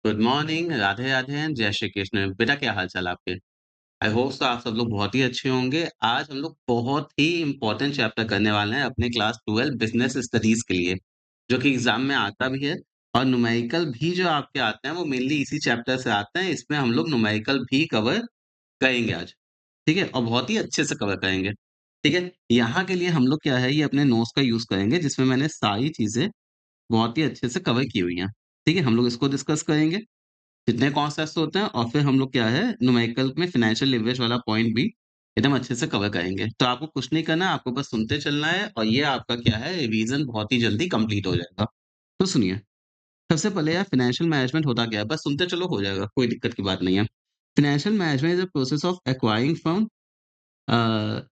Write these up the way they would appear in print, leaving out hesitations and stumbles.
Good morning, Radhe Radhe and जय श्री कृष्ण। बेटा क्या हाल-चाल आपके? आई होप सो आप सब लोग बहुत ही अच्छे होंगे। आज हम लोग बहुत ही इम्पोर्टेंट चैप्टर करने वाले हैं अपने क्लास 12 बिज़नेस स्टडीज़ के लिए, जो कि एग्ज़ाम में आता भी है और न्यूमेरिकल भी जो आपके आते हैं वो मेनली इसी चैप्टर से आते हैं। इसमें हम लोग न्यूमेरिकल भी कवर करेंगे आज, ठीक है? और बहुत ही अच्छे से कवर करेंगे, ठीक है? यहाँ के लिए हम लोग क्या है ये अपने नोट्स का यूज़ करेंगे जिसमें मैंने सारी चीज़ें बहुत ही अच्छे से कवर की हुई हैं, ठीक है? हम लोग इसको डिस्कस करेंगे। जितने कॉन्सेप्ट्स होते हैं और फिर हम लोग क्या है न्यूमेरिकल में फाइनेंशियल लिवरेज वाला पॉइंट भी एकदम अच्छे से कवर करेंगे। तो आपको कुछ नहीं करना है, आपको बस सुनते चलना है और ये आपका क्या है रिवीजन बहुत ही जल्दी कंप्लीट हो जाएगा। तो सुनिए, सबसे पहले यार फाइनेंशियल मैनेजमेंट होता क्या है? बस सुनते चलो हो जाएगा, कोई दिक्कत की बात नहीं है। Financial management is a process of acquiring firm a,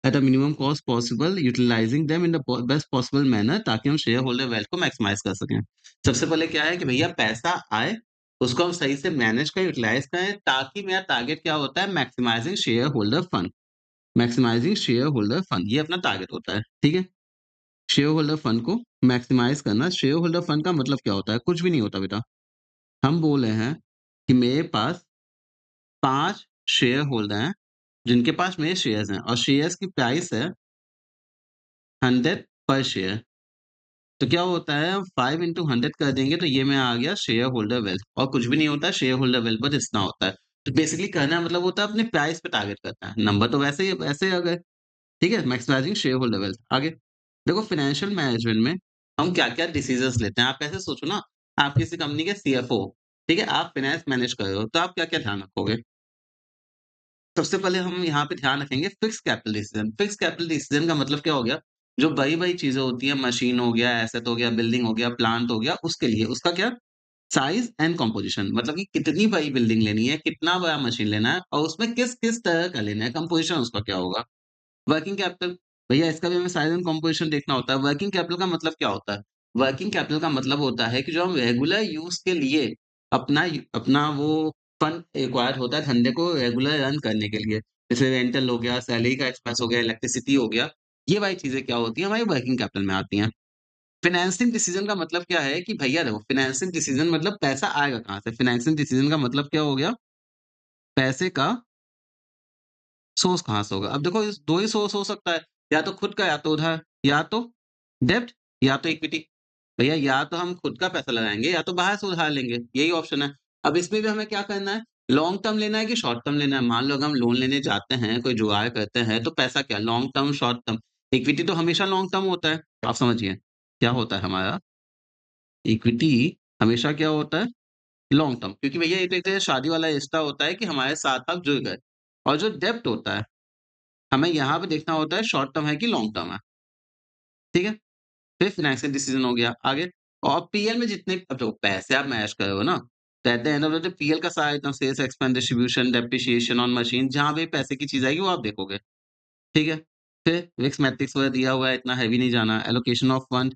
at a minimum cost possible utilising them in the best possible manner ताकि हम शेयर होल्डर वेल्थ को मैक्सिमाइज कर सकें। सबसे पहले क्या है कि भैया पैसा आए, उसको हम सही से मैनेज करें, यूटिलाइज करें ताकि मेरा टारगेट क्या होता है maximising shareholder fund. Maximising shareholder fund ये अपना टारगेट होता है, ठीक है? शेयर होल्डर फंड को मैक्सिमाइज करना। शेयर होल्डर फंड का मतलब क्या होता है? कुछ भी नहीं होता बेटा। हम बोल रहे हैं कि मेरे पास 5 शेयर होल्डर हैं, जिनके पास मेरे शेयर्स हैं और शेयर्स की प्राइस है 100 पर शेयर। तो क्या होता है हम 5 इंटू 100 कर देंगे तो ये में आ गया शेयर होल्डर वेल्थ और कुछ भी नहीं होता है शेयर होल्डर वेल्थ बस इतना होता है। तो बेसिकली कहना मतलब होता है अपने प्राइस पे टारगेट करना है। नंबर तो वैसे ही आ गए, ठीक है? Maximising shareholder wealth. आगे देखो फाइनेंशियल मैनेजमेंट में हम क्या-क्या डिसीजंस लेते हैं। आप ऐसे सोचो ना, आप किसी कंपनी के सीएफओ हो, ठीक है? आप फाइनेंस मैनेज कर रहे हो, तो आप क्या-क्या ध्यान रखोगे? सबसे पहले हम यहाँ पे ध्यान रखेंगे fix capital decision. Fix capital decision का मतलब क्या हो गया? जो बड़ी-बड़ी चीज़ें होती हैं, मशीन हो गया, एसेट हो गया, बिल्डिंग हो गया, प्लांट हो गया, उसके लिए। उसका क्या? साइज़ एंड कंपोज़िशन मतलब कि कितनी बड़ी बिल्डिंग लेनी है, कितना बड़ा मशीन लेना है और उसमें किस-किस तरह का लेना है, कंपोज़िशन उसका क्या होगा। वर्किंग कैपिटल, भैया इसका भी हमें साइज़ एंड कंपोज़िशन देखना होता है। वर्किंग कैपिटल का मतलब क्या होता है? वर्किंग कैपिटल का मतलब होता है कि जो हम रेगुलर यूज़ के लिए अपना वो फंड रिक्वायर्ड होता है धंधे को रेगुलर रन करने के लिए। जैसे रेंटल हो गया, सैलरी का एक्सपेंस हो गया, इलेक्ट्रिसिटी हो गया, ये वाली चीज़ें क्या होती हैं हमारी वर्किंग कैपिटल में आती हैं। फाइनेंसिंग डिसीजन का मतलब क्या है कि भैया देखो फाइनेंसिंग डिसीजन मतलब पैसा आएगा कहाँ से? फाइनेंसिंग डिसीजन का मतलब क्या हो गया? पैसे का सोर्स कहाँ से होगा? अब देखो इस 2 ही सोर्स हो सकता है, या तो खुद का या तो उधार, या तो डेब्ट या तो इक्विटी। भैया या तो हम खुद का पैसा लगाएँगे या तो बाहर से उधार लेंगे, यही ऑप्शन है। अब इसमें भी हमें क्या करना है? लॉन्ग टर्म लेना है कि शॉर्ट टर्म लेना है? मान लो अगर हम लोन लेने जाते हैं, कोई जुगाड़ करते हैं, तो पैसा क्या long term, short term? Equity तो हमेशा लॉन्ग टर्म होता है, तो आप समझिए, क्या होता है हमारा? इक्विटी हमेशा क्या होता है? लॉन्ग टर्म क्योंकि भैया ये तो एक तरह से शादी वाला रिश्ता होता है कि हमारे साथ आप जुड़ गए और जो डेब्ट होता है, हमें यहाँ पे देखना होता है शॉर्ट टर्म है कि लॉन्ग टर्म है, ठीक है? फिर फाइनेंशियल डिसीजन हो गया, आगे और पीएल में जितने अब देखो पैसे आप मैनेज कर रहे हो ना, तो at the end of the day PL का सारा एकदम sales expense distribution, depreciation on machine जहाँ भी पैसे की चीज़ आएगी वो आप देखोगे, ठीक है? फिर रिस्क मैट्रिक्स वगैरह दिया हुआ है, इतना हेवी नहीं जाना, एलोकेशन ऑफ फंड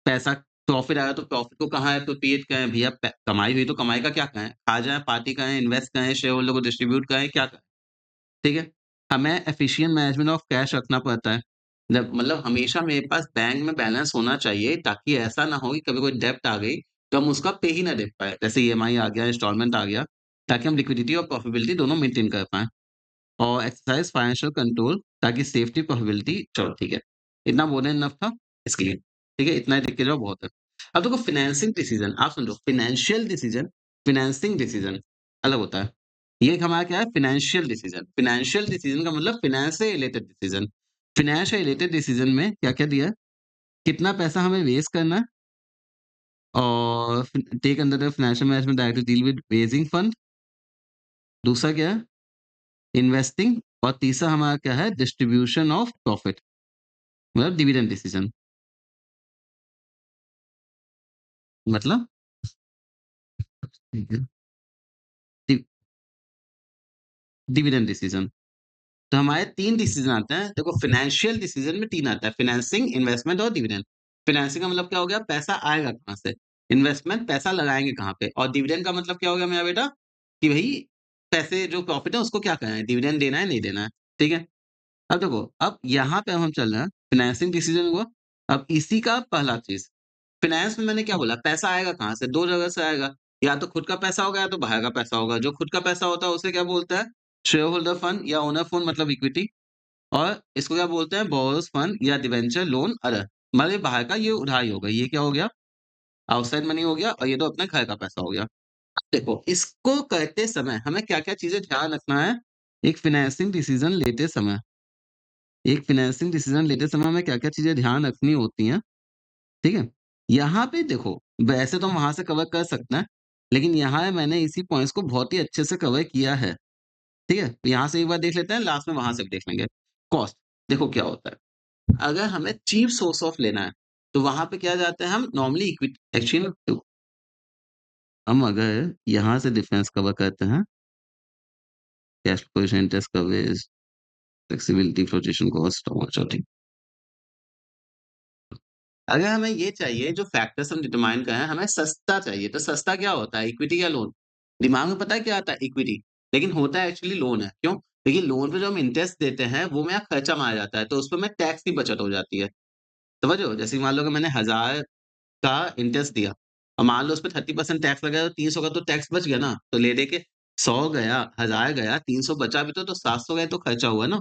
पैसा प्रॉफ़िट आया तो प्रॉफ़िट को कहाँ एप्रोप्रिएट करें भैया कमाई हुई तो कमाई का क्या करें? खा जाएँ, पार्टी करें, इन्वेस्ट करें, शेयर होल्डर को डिस्ट्रीब्यूट करें, क्या करें? ठीक है? हमें एफिशिएंट मैनेजमेंट ऑफ कैश रखना पड़ता है। जब मतलब हमेशा मेरे पास बैंक में बैलेंस होना चाहिए ताकि ऐसा ना हो कि कभी कोई डेब्ट आ गई, तो हम उसका पे ही ना दे पाएँ। जैसे ईएमआई आ गया, इंस्टॉलमेंट आ गया, ताकि हम लिक्विडिटी और प्रॉफिटेबिलिटी दोनों मेंटेन कर पाएँ। और एक्सरसाइज़ फाइनेंशियल कंट्रोल ताकि सेफ्टी प्रोबेबिलिटी चलो ठीक है। इतना मोर देन इनफ था इसके लिए। ठीक है? इतना ही लिख के जाओ बहुत है। अब देखो फाइनेंसिंग डिसीज़न आप समझो फाइनेंशियल डिसीज़न, फाइनेंसिंग डिसीज़न अलग होता है। ये एक हमारा क्या है फाइनेंशियल डिसीज़न। फाइनेंशियल डिसीज़न का मतलब फाइनेंस से रिलेटेड डिसीज़न। फाइनेंस से रिलेटेड डिसीज़न में क्या-क्या दिया है? कितना पैसा हमें रेज़ करना है और take under the financial management directly deal with raising fund. दूसरा क्या है? इन्वेस्टिंग और तीसरा हमारा क्या है? डिस्ट्रीब्यूशन ऑफ प्रॉफिट मतलब डिविडेंड डिसीज़न मतलब ठीक है, डि डिविडेंड डिसीज़न। तो हमारे 3 डिसीज़न आते हैं। देखो फाइनेंशियल डिसीज़न में 3 आता है, फाइनेंसिंग, इन्वेस्टमेंट और डिविडेंड। फाइनेंसिंग का मतलब क्या हो गया? पैसा आएगा कहाँ से? इन्वेस्टमेंट पैसा लगाएँगे कहाँ पे? और डिविडेंड का मतलब क्या हो गया मेरा बेटा? कि भई पैसे जो प्रॉफिट है उसको क्या करना है? डिविडेंड देना है, नहीं देना है। ठीक है? अब देखो, अब यहाँ पे हम चल रहे हैं, फाइनेंसिंग डिसीज़न हुआ, अब इसी का पहला चीज़, फाइनेंस में मैंने क्या बोला? पैसा आएगा कहाँ से? 2 जगह से आएगा, या तो खुद का पैसा होगा या तो बाहर का पैसा होगा। जो खुद का पैसा होता है उसे क्या बोलते हैं? शेयर होल्डर फंड या ओनर फंड मतलब इक्विटी। और इसको क्या बोलते हैं? बोरोवर्स फंड या डिबेंचर, लोन, अदर। मतलब ये बाहर का, ये उधारी हो गई। ये क्या हो गया? आउटसाइड मनी हो गया और ये तो अपने घर का पैसा हो गया। देखो, इसको करते समय हमें क्या-क्या चीज़ें ध्यान रखना है, एक फाइनेंसिंग डिसीज़न लेते समय। एक फाइनेंसिंग डिसीज़न लेते समय हमें क्या-क्या चीज़ें ध्यान रखनी होती हैं, ठीक है? यहाँ पे देखो, वैसे तो हम वहाँ से कवर कर सकते हैं, लेकिन यहाँ मैंने इसी पॉइंट्स को बहुत ही अच्छे से कवर किया है, ठीक है? तो यहाँ से एक बार देख लेते हैं, लास्ट में वहाँ से भी देख लेंगे। कॉस्ट, देखो क्या होता है, अगर हमें चीप सोर्स ऑफ लेना है, तो वहाँ पे क्या जाते हैं हम नॉर्मली इक्विटी एक्चुअली हम अगर यहाँ से डिफरेंस कवर करते हैं, cash position, interest coverage, flexibility, flotation cost और चौथी अगर हमें ये चाहिए जो फैक्टर्स हम डिटरमाइन कर रहे हैं, हमें सस्ता चाहिए, तो सस्ता क्या होता है? इक्विटी या लोन? दिमाग में पता है क्या आता है? इक्विटी, लेकिन होता है एक्चुअली लोन है। क्यों? देखिए लोन पे जो हम इंटरेस्ट देते हैं, वो मेरा खर्चा माना जाता है, तो उसपे में टैक्स की बचत हो जाती है। समझ रहे हो? जैसे कि मान लो कि मैंने 1000 का इंटरेस्ट दिया और मान लो उसपे 30% टैक्स लगा तो 300 का तो टैक्स बच गया ना। तो ले दे के 100 गया, 1000 गया, 300 बचा भी तो 700 का ही तो खर्चा हुआ ना।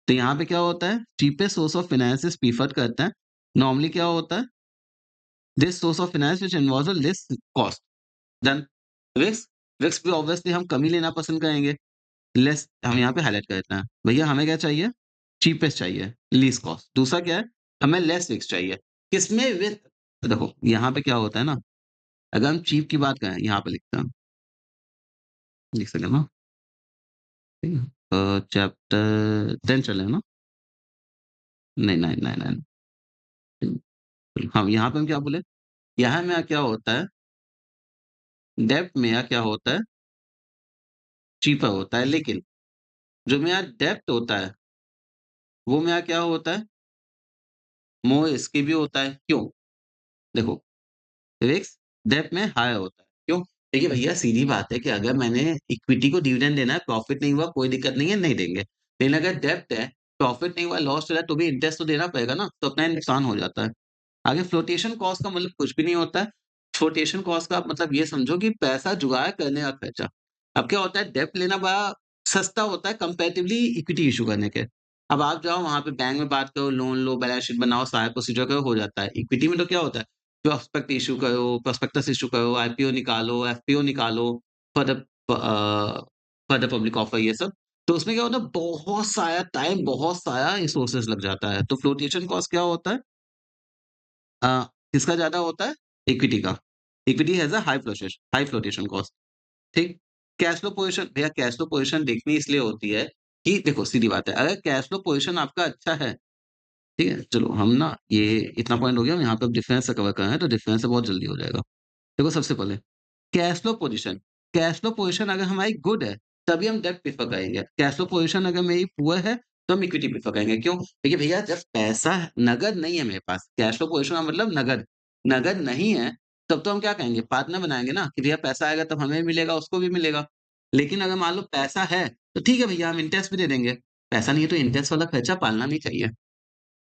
तो यहाँ पे क्या होता है? Cheapest source of finance is preferred करते हैं। नॉर्मली क्या होता है? This source of finance which involves a less cost than risk. Risk भी ऑब्वियसली हम कम ही लेना पसंद करेंगे। लेस हम यहाँ पे हाइलाइट कर देते हैं। भैया हमें क्या चाहिए? चीपेस्ट चाहिए, लीस्ट कॉस्ट। दूसरा क्या है? हमें लेस रिस्क चाहिए। किसमें? विथ देखो यहाँ पे क्या होता है ना, अगर हम चीप की बात करें, यहाँ पे लिखते हैं, लिख सकते हैं ना? ठीक है? चैप्टर 10 चले ना? नहीं, नहीं, नहीं, नहीं। हाँ, यहाँ पे हम क्या बोले? यहाँ में क्या होता है? डेब्ट में क्या होता है? चीपर होता है, लेकिन जो मेरा डेब्ट होता है, वो मेरा क्या होता है? मोर रिस्की भी होता है। क्यों? देखो, रिस्क डेब्ट में हायर होता है। क्यों? देखिए भैया सीधी बात है कि अगर मैंने इक्विटी को डिविडेंड देना है, प्रॉफिट नहीं हुआ, कोई दिक्कत नहीं है, नहीं देंगे। लेकिन अगर डेब्ट है, प्रॉफिट नहीं हुआ, लॉस चला है, तो भी इंटरेस्ट तो देना पड़ेगा ना, तो अपना ही नुकसान हो जाता है। आगे फ्लोटेशन कॉस्ट का मतलब कुछ भी नहीं होता है। फ्लोटेशन कॉस्ट का मतलब ये समझो कि पैसा जुगाड़ करने का खर्चा। अब क्या होता है डेब्ट लेना बड़ा सस्ता होता है कंपैरेटिवली इक्विटी इश्यू करने के। अब आप जाओ वहाँ पे बैंक में बात करो, लोन लो, बैलेंस शीट बनाओ, सारा प्रोसीजर करो, हो जाता है। इक्विटी में तो क्या होता है प्रॉस्पेक्ट इश्यू करो, प्रोस्पेक्टस इश्यू करो, आईपीओ निकालो, एफपीओ निकालो for the for the public offer ये सब। तो उसमें क्या होता है बहुत सारा टाइम, बहुत सारा रिसोर्सेज़ लग जाता है। तो फ्लोटेशन कॉस्ट क्या होता है? अ, किसका ज़्यादा होता है? इक्विटी का। Equity has a high flotation cost, ठीक? कैश फ्लो पोज़ीशन भैया कैश फ्लो पोज़ीशन देखनी इसलिए होती है कि देखो सीधी बात है, अगर कैश फ्लो पोज़ीशन आपका अच्छा है, ठीक है? चलो हम ना ये इतना पॉइंट हो गया, हम यहाँ पे अब डिफरेंस से कवर कर रहे हैं, तो डिफरेंस से बहुत जल्दी हो जाएगा। देखो सबसे पहले कैश फ्लो पोज़ीशन अगर हमारी गुड है, तभी हम डेब्ट प्रेफ़र करेंगे। कैश फ्लो पोज़ीशन अगर मेरी पुअर है, तो हम इक्विटी प्रेफ़र करेंगे। क्यों? देखिए भैया जब पैसा नकद नहीं है मेरे पास, कैश फ्लो पोज़ीशन का मतलब नकद। नकद नहीं है, तब तो हम क्या कहेंगे? पार्टनर बनाएँगे ना कि भैया पैसा आएगा तब हमें भी मिलेगा, उसको भी मिलेगा। लेकिन अगर मान लो पैसा है, तो ठीक है भैया हम इंटरेस्ट भी दे देंगे। पैसा नहीं है तो इंटरेस्ट वाला खर्चा पालना नहीं चाहिए।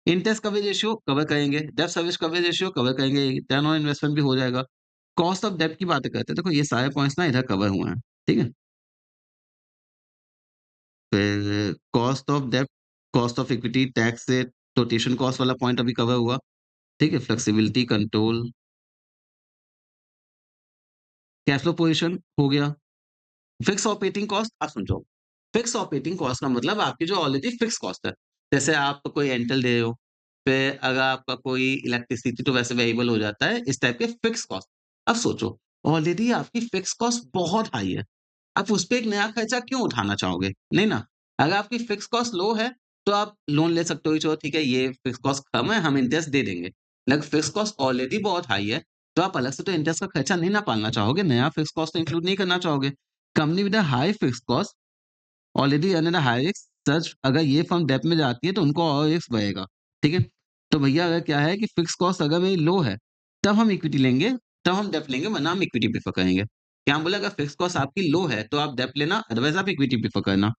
इंटरेस्ट कवरेज रेशियो कवर करेंगे, डेब्ट सर्विस कवरेज रेशियो कवर करेंगे, रिटर्न ऑन इन्वेस्टमेंट भी हो जाएगा। कॉस्ट ऑफ डेब्ट की बातें करते हैं, देखो ये सारे पॉइंट्स ना इधर कवर हुए हैं, ठीक है? फिर कॉस्ट ऑफ इक्विटी, टैक्स से रोटेशन कॉस्ट वाला पॉइंट अभी कवर हुआ, ठीक है? Flexibility, control, cash flow position हो गया। फिक्स ऑपरेटिंग कॉस्ट अब समझो, फिक्स ऑपरेटिंग कॉस्ट का मतलब आपकी जो ऑलरेडी फिक्स कॉस्ट है। जैसे आप कोई रेंटल दे रहे हो, फिर अगर आपका कोई इलेक्ट्रिसिटी तो वैसे वेरिएबल हो जाता है, इस टाइप के फिक्स कॉस्ट। अब सोचो, ऑलरेडी आपकी फिक्स कॉस्ट बहुत हाई है। आप उस पे एक नया खर्चा क्यों उठाना चाहोगे? नहीं ना। अगर आपकी फिक्स कॉस्ट लो है, तो आप लोन ले सकते हो कि चलो ठीक है ये फिक्स कॉस्ट कम है, हम इंटरेस्ट दे देंगे। लेकिन फिक्स कॉस्ट ऑलरेडी बहुत हाई है, तो आप अलग से तो इंटरेस्ट का खर्चा नहीं ना पालना चाहोगे, नया फिक्स कॉस्ट तो इंक्लूड नहीं करना चाहोगे। Company with a high fixed cost already earn a high risk such अगर ये फर्म डेब्ट में जाती है तो उनको और रिस्क बढ़ेगा, ठीक है? तो भैया अगर क्या है कि फिक्स्ड कॉस्ट अगर मेरी लो है, तब हम इक्विटी लेंगे, तब हम डेब्ट लेंगे वरना हम इक्विटी प्रेफ़र करेंगे। क्या हम बोले अगर फिक्स्ड कॉस्ट आपकी लो है तो आप डेब्ट लेना अदरवाइज़ आप इक्विटी प्रेफ़र करना।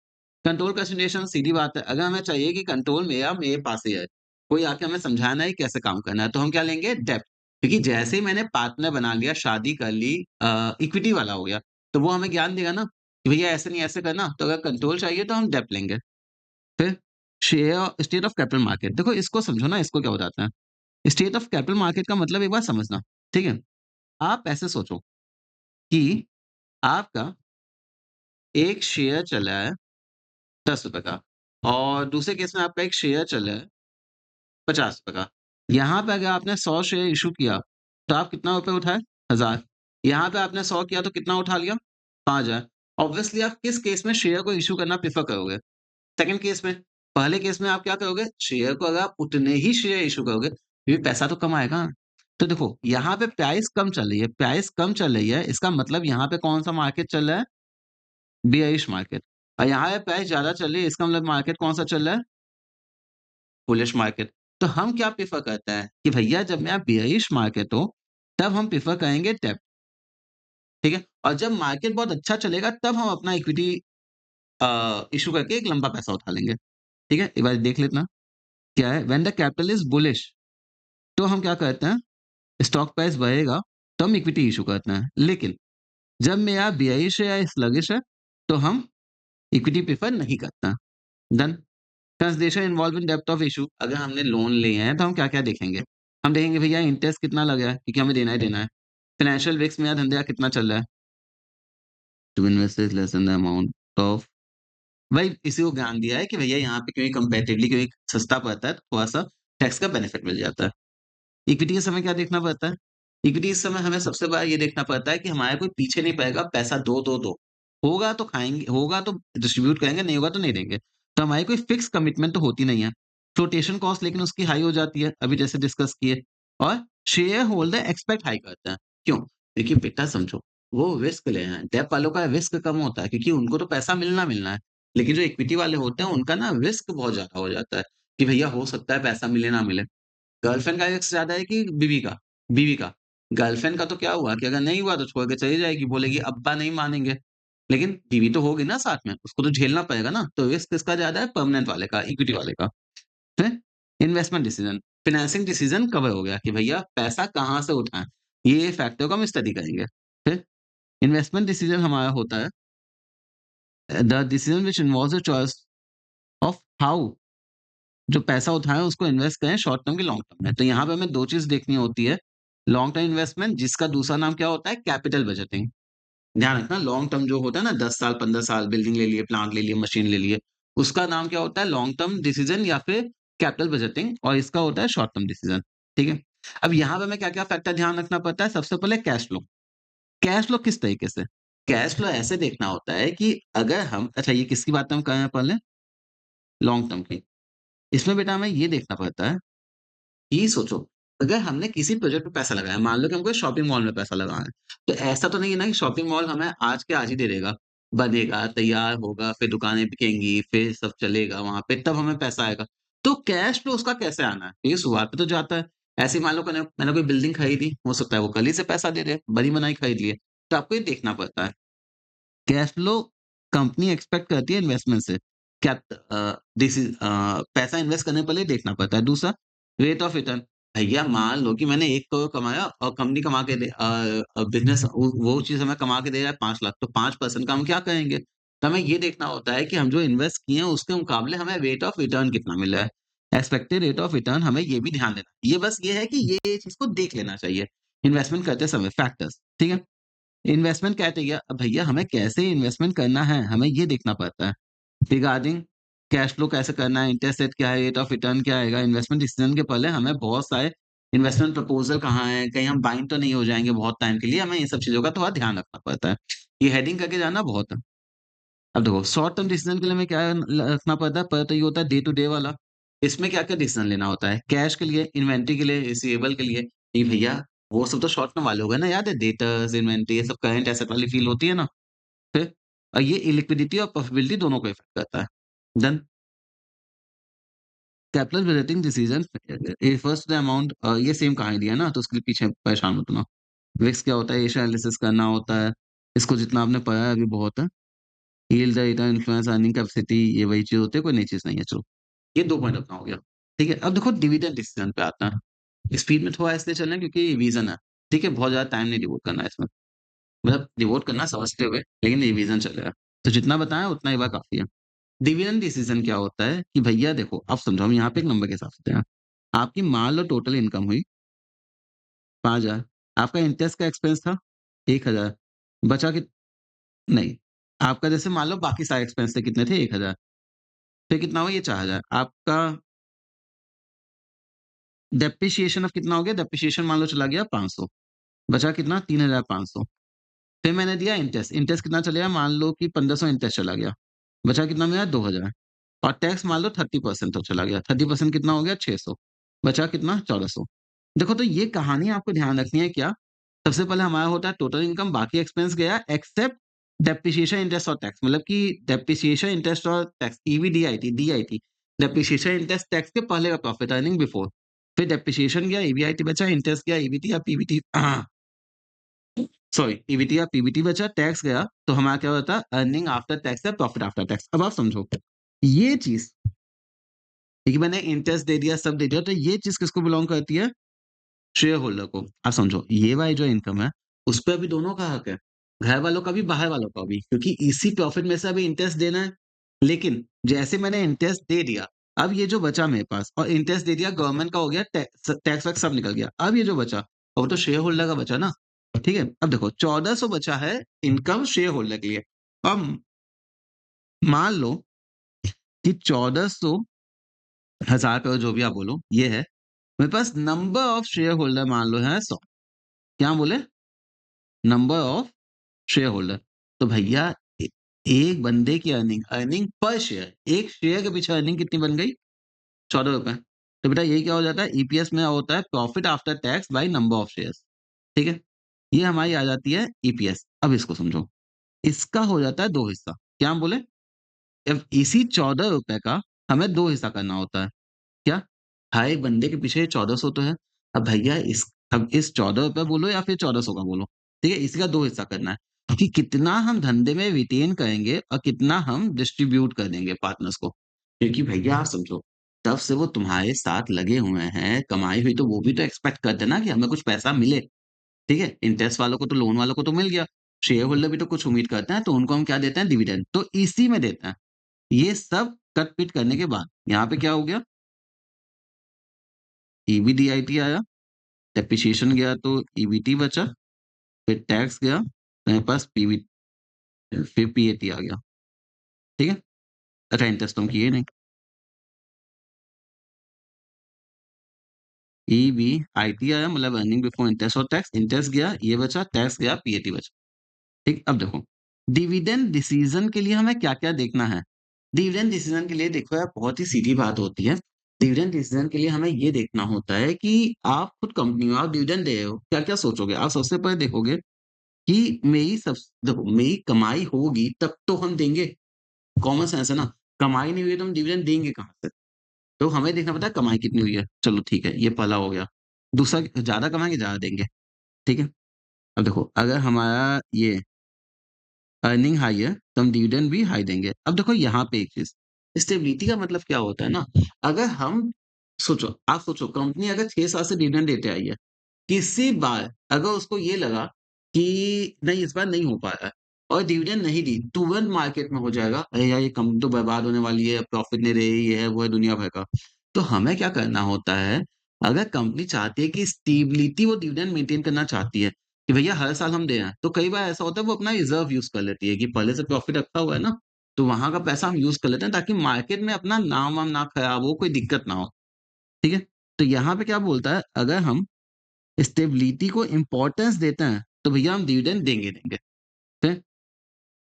कंट्रोल कंसिडरेशन सीधी बात है, अगर हमें चाहिए कि कंट्रोल मेरा मेरे पास ही है, कोई आके हमें समझाना है कैसे काम करना है, तो हम क्या लेंगे डेब्ट। क्योंकि जैसे ही मैंने पार्टनर बना लिया, शादी कर ली इक्विटी वाला हो गया, तो वो हमें ज्ञान देगा ना कि भैया ऐसे नहीं ऐसे करना, तो अगर कंट्रोल चाहिए तो हम डेब्ट लेंगे। फिर share state of capital market, देखो इसको समझो ना, इसको क्या बताते हैं? स्टेट ऑफ कैपिटल मार्केट का मतलब एक बार समझना, ठीक है? आप ऐसे सोचो कि आपका एक शेयर चला है ₹10 का और दूसरे केस में आपका एक शेयर चला है ₹50 का। यहाँ पे अगर आपने 100 शेयर इश्यू किया, तो आप कितना रुपए उठाए? 1000। यहाँ पे आपने 100 किया तो कितना उठा लिया? 5000। ऑब्वियसली आप किस केस में शेयर को इश्यू करना प्रेफ़र करोगे? सेकंड केस में। पहले केस में आप क्या करोगे? शेयर को अगर आप उतने ही शेयर इश्यू करोगे, क्योंकि पैसा तो कम आएगा। तो देखो, यहाँ पे प्राइस कम चल रही है, प्राइस कम चल रही है, इसका मतलब यहाँ पे कौन-सा मार्केट चल रहा है? Bearish market. और यहाँ पे प्राइस ज़्यादा चल रही है, इसका मतलब मार्केट कौन-सा चल रहा है? Bullish market. तो हम क्या प्रेफ़र करते हैं कि भैया जब मैं बेयरिश मार्केट हो, तब हम प्रेफ़र करेंगे डेब्ट, ठीक है? और जब मार्केट बहुत अच्छा चलेगा, तब हम अपना इक्विटी इश्यू करके एक लंबा पैसा उठा लेंगे, ठीक है? एक बार देख लेना, क्या है? When the capital is bullish, तो हम क्या करते हैं, स्टॉक प्राइस बढ़ेगा, तो हम इक्विटी इश्यू करते हैं। लेकिन जब मेरा बेयरिश है या स्लगिश है, तो हम इक्विटी प्रेफ़र नहीं करते हैं। Done. Consideration involve in depth of issue, अगर हमने लोन लिए हैं, तो हम क्या-क्या देखेंगे? हम देखेंगे भैया इंटरेस्ट कितना लगा है, क्योंकि हमें देना ही देना है। फाइनेंशियल रिस्क मेरा धंधे का कितना चल रहा है? To invest is less than the amount of, भाई इसी को ज्ञान दिया है कि भैया यहाँ पे क्योंकि कंपैरेटिवली क्योंकि सस्ता पड़ता है, तो थोड़ा-सा टैक्स का बेनिफिट मिल जाता है। इक्विटी के समय क्या देखना पड़ता है? इक्विटी इस समय हमें सबसे बड़ा ये देखना पड़ता है कि हमारा कोई पीछे नहीं पड़ेगा, पैसा दो, दो, दो। होगा तो खाएँगे, होगा तो डिस्ट्रीब्यूट करेंगे, नहीं होगा तो नहीं देंगे। तो हमारी कोई फिक्स कमिटमेंट तो होती नहीं है। फ्लोटेशन कॉस्ट लेकिन उसकी हाई हो जाती है, अभी जैसे डिस्कस किए। और शेयर होल्डर एक्सपेक्ट हाई करते हैं। क्यों? देखिए बेटा समझो, वो रिस्क ले रहे हैं। डेब्ट वालों का रिस्क कम होता है क्योंकि उनको तो पैसा मिलना है। लेकिन जो इक्विटी वाले होते हैं, उनका ना रिस्क बहुत ज़्यादा हो जाता है कि भैया हो सकता है पैसा मिले ना मिले। गर्लफ्रेंड का रिस्क ज़्यादा है कि बीवी का? बीवी का। गर्लफ्रेंड का तो क्या हुआ कि अगर नहीं हुआ तो छोड़ के चली जाएगी, बोलेगी अब्बा नहीं मानेंगे। लेकिन बीवी तो होगी ना साथ में, उसको तो झेलना पड़ेगा ना, तो रिस्क किसका ज़्यादा है? परमानेंट वाले का, इक्विटी वाले का। फिर investment decision, financing decision cover हो गया कि भैया पैसा कहाँ से उठाएँ, ये फैक्टर को हम स्टडी करेंगे। फिर इन्वेस्टमेंट डिसीज़न हमारा होता है the decision which involves the choice of how, जो पैसा उठाएँ उसको इन्वेस्ट करें शॉर्ट टर्म की लॉन्ग टर्म में। तो यहाँ पे हमें 2 चीज़ देखनी होती है, लॉन्ग टर्म इन्वेस्टमेंट जिसका दूसरा नाम क्या होता है? Capital budgeting. ध्यान रखना लॉन्ग टर्म जो होता है ना 10 साल, 15 साल बिल्डिंग ले लिए, प्लांट ले लिए, मशीन ले लिए, उसका नाम क्या होता है? लॉन्ग टर्म डिसीज़न या फिर कैपिटल बजटिंग और इसका होता है शॉर्ट टर्म डिसीज़न, ठीक है? अब यहाँ पे हमें क्या-क्या फैक्टर ध्यान रखना पड़ता है? सबसे पहले कैश फ्लो। कैश फ्लो किस तरीके से? कैश फ्लो ऐसे देखना होता है कि अगर हम अच्छा ये किसकी बात हम कर रहे हैं पहले? लॉन्ग टर्म की। इसमें बेटा हमें ये देखना पड़ता है ये सोचो, अगर हमने किसी प्रोजेक्ट पे पैसा लगाया, मान लो कि हमको शॉपिंग मॉल में पैसा लगाना है, तो ऐसा तो नहीं है ना कि शॉपिंग मॉल हमें आज के आज ही दे देगा। बनेगा, तैयार होगा, फिर दुकानें बिकेंगी, फिर सब चलेगा वहाँ पे, तब हमें पैसा आएगा। तो कैश फ्लो उसका कैसे आना है? ये शुरुआत में तो जाता है। ऐसे ही मान लो मैंने कोई बिल्डिंग खरीदी, हो सकता है वो कल ही से पैसा दे दे, बनी-बनाई खरीद ली है। तो आपको ये देखना पड़ता है। कैश फ्लो कंपनी एक्सपेक्ट करती है इन्वेस्टमेंट से। क्या पैसा इन्वेस्ट करने से पहले देखना पड़ता है। दूसरा रेट ऑफ रिटर्न। भैया मान लो कि मैंने 1 करोड़ कमाया और कंपनी कमा के बिज़नेस वो चीज़ हमें कमा के दे रहा है 5 लाख तो 5% का हम क्या करेंगे? तो हमें ये देखना होता है कि हम जो इन्वेस्ट किए हैं उसके मुकाबले हमें रेट ऑफ रिटर्न कितना मिल रहा है। एक्सपेक्टेड रेट ऑफ रिटर्न हमें ये भी ध्यान देना ये बस ये है कि ये चीज़ को देख लेना चाहिए, इन्वेस्टमेंट करते समय फैक्टर्स, ठीक है? इन्वेस्टमेंट क्राइटेरिया अब भैया हमें कैसे इन्वेस्टमेंट करना है, हमें ये देखना पड़ता है। रिगार्डिंग कैश फ्लो कैसे करना है, इंटरेस्ट रेट क्या है, रेट ऑफ रिटर्न क्या आएगा, इन्वेस्टमेंट डिसीजन के पहले हमें बहुत सारे इन्वेस्टमेंट प्रपोज़ल कहाँ है, कहीं हम बाइंड तो नहीं हो जाएँगे बहुत टाइम के लिए, हमें इन सब चीज़ों का थोड़ा ध्यान रखना पड़ता है। ये हेडिंग करके जाना बहुत है। अब देखो शॉर्ट टर्म डिसीजन के लिए हमें क्या रखना पड़ता है, पहले तो ये होता है डे टू डे वाला। इसमें क्या-क्या डिसीजन लेना होता है, कैश के लिए, इन्वेंटरी के लिए, रिसीवेबल के लिए। नहीं भैया वो सब तो शॉर्ट टर्म वाले हो गए ना, याद है डेटर्स, इन्वेंटरी ये सब करंट एसेट वाली फील होती है ना? फिर ये इलिक्विडिटी और प्रॉफिटेबिलिटी दोनों को इफ़ेक्ट करता है। Then capital budgeting decision refers to the amount ये सेम कहानी दिया है ना, तो उसके लिए पीछे परेशान मत होना। रिस्क क्या होता है, एशिया एनालिसिस करना होता है। इसको जितना आपने पढ़ा है अभी बहुत है। Yield, return, influence, earning capacity ये वही चीज़ होती है, कोई नई चीज़ नहीं है चलो। ये 2 पॉइंट अपना हो गया। ठीक है, अब देखो डिविडेंड डिसीजन पे आता है। स्पीड में थोड़ा इसलिए चलना है क्योंकि रिवीजन है, ठीक है? बहुत ज़्यादा टाइम नहीं डिवोट करना है इसमें। मतलब डिवोट करना समझते हुए, लेकिन रिवीजन चलेगा। तो जितना बताया उतना ही बार काफ़ी है। डिविडेंड डिसीज़न क्या होता है कि भैया देखो, अब समझो हम यहाँ पे एक नंबर के हिसाब से चलते हैं। आपकी मान लो टोटल इनकम हुई 5,000, आपका इंटरेस्ट का एक्सपेंस था 1,000, बचा कि नहीं, आपका जैसे मान लो बाकी सारे एक्सपेंस थे कितने थे 1,000, फिर कितना हुआ ये 4,000, आपका डेप्रिसिएशन अब कितना हो गया, डेप्रिसिएशन मान लो चला गया 500, बचा कितना 3,500, फिर मैंने दिया इंटरेस्ट, इंटरेस्ट कितना चलेगा मान लो कि 1,500 इंटरेस्ट चला गया, बचा कितना मेरा 2,000 और टैक्स मान लो 30% तो चला गया, 30% कितना हो गया 600, बचा कितना 1,400। देखो तो ये कहानी आपको ध्यान रखनी है क्या, सबसे पहले हमारा होता है टोटल इनकम, बाकी एक्सपेंस गया एक्सेप्ट डेप्रिसिएशन, इंटरेस्ट और टैक्स, मतलब कि डेप्रिसिएशन, इंटरेस्ट और tax, EBDIT, DIT, depreciation, interest, tax के पहले का प्रॉफिट, अर्निंग बिफोर, फिर डेप्रिसिएशन गया, ईबीआईटी बचा, इंटरेस्ट गया, ईबीटी या पीबीटी सॉरी ईबीटी या पीबीटी बचा, टैक्स गया, तो हमारा क्या होता है अर्निंग आफ्टर टैक्स या प्रॉफिट आफ्टर टैक्स। अब आप समझो ये चीज, देखिए मैंने इंटरेस्ट दे दिया, सब दे दिया, तो ये चीज किसको बिलोंग करती है, शेयर होल्डर को। आप समझो ये वाली जो इनकम है, उस पे अभी दोनों का हक है, घर वालों का भी, बाहर वालों का भी, क्योंकि इसी प्रॉफिट में से अभी इंटरेस्ट देना है। लेकिन जैसे मैंने इंटरेस्ट दे दिया, अब ये जो बचा मेरे पास, और इंटरेस्ट दे दिया, गवर्नमेंट का हो गया, टैक्स वैक्स सब निकल गया, अब ये जो बचा और वो तो शेयर होल्डर का बचा ना, ठीक है? अब देखो 1,400 बचा है इनकम शेयर होल्डर के लिए। अब मान लो कि 1,400 हजार करोड़ जो भी आप बोलो ये है, मेरे पास नंबर ऑफ शेयर होल्डर मान लो है 100, क्या बोले, नंबर ऑफ शेयर होल्डर। तो भैया ए- एक बंदे की अर्निंग, अर्निंग पर शेयर, एक शेयर के पीछे अर्निंग कितनी बन गई, 14 रुपए। तो बेटा ये क्या हो जाता है, ईपीएस में होता है profit after tax by number of shares, ठीक है? ये हमारी आ जाती है ईपीएस। अब इसको समझो, इसका हो जाता है दो हिस्सा, क्या हम बोले, अब इसी 14 रुपए का हमें दो हिस्सा करना होता है, क्या? हर एक बंदे के पीछे 1,400 तो है। अब भैया इस, अब इस 14 रुपए बोलो या फिर 1,400 का बोलो, ठीक है? इसका 2 हिस्सा करना है कि कितना हम धंधे में रिटेन करेंगे और कितना हम डिस्ट्रीब्यूट कर देंगे पार्टनर्स को। क्योंकि भैया आप समझो, तब से वो तुम्हारे साथ लगे हुए हैं, कमाई हुई तो वो भी तो एक्सपेक्ट करते हैं ना कि हमें कुछ पैसा मिले, ठीक है? इंटरेस्ट वालों को तो, लोन वालों को तो मिल गया, शेयर होल्डर भी तो कुछ उम्मीद करते हैं, तो उनको हम क्या देते हैं, डिविडेंड, तो इसी में देते हैं। ये सब कट-पिट करने के बाद यहाँ पे क्या हो गया, ईबीडीआईटी आया, डेप्रिसिएशन गया तो ईबीटी बचा, फिर टैक्स गया, मेरे पास पीवी, फिर पीएटी आ गया, ठीक है? अच्छा इंटरेस्ट तो हम किए नहीं, ईबीआईटी आया मतलब अर्निंग बिफोर इंटरेस्ट और टैक्स, इंटरेस्ट गया, ये बचा, टैक्स गया, पीएटी बचा, ठीक? अब देखो, डिविडेंड डिसीजन के लिए हमें क्या-क्या देखना है? डिविडेंड डिसीजन के लिए देखो यार बहुत ही सीधी बात होती है। डिविडेंड डिसीजन के लिए हमें ये देखना होता है कि आप खुद कंपनी हो, आप डिविडेंड दे रहे हो, क्या-क्या सोचोगे? आप सबसे पहले देखोगे कि मेरी सब, देखो मेरी कमाई होगी तब तो हम देंगे, कॉमन सेंस है ना, कमाई नहीं हुई है तो हम डिविडेंड देंगे कहाँ से? तो हमें देखना पड़ता है कमाई कितनी हुई है, चलो ठीक है, ये पहला हो गया। दूसरा, ज़्यादा कमाएँगे ज़्यादा देंगे, ठीक है? अब देखो अगर हमारा ये अर्निंग हाई है, तो हम डिविडेंड भी हाई देंगे। अब देखो यहाँ पे एक चीज़, स्टेबिलिटी का मतलब क्या होता है ना, अगर हम सोचो, आप सोचो कंपनी अगर 6 साल से डिविडेंड देते आई है, किसी बार अगर उसको ये लगा कि नहीं इस बार नहीं हो पा रहा है और डिविडेंड नहीं दी, तुरंत मार्केट में हो जाएगा, अरे यार ये कंपनी तो बर्बाद होने वाली है, प्रॉफिट नहीं रही, ये है, वो है, दुनिया भर का। तो हमें क्या करना होता है, अगर कंपनी चाहती है कि स्टेबिलिटी, वो डिविडेंड मेंटेन करना चाहती है, कि भैया हर साल हम दे रहे हैं, तो कई बार ऐसा होता है वो अपना रिज़र्व यूज़ कर लेती है कि पहले से प्रॉफिट रखा हुआ है ना, तो वहाँ का पैसा हम यूज़ कर लेते हैं ताकि मार्केट में अपना नाम-वाम ना खराब हो, कोई दिक्कत ना हो, ठीक है? तो यहाँ पे क्या बोलता है, अगर हम स्टेबिलिटी को इम्पोर्टेंस देते हैं, तो भैया हम डिविडेंड देंगे देंगे, ठीक है?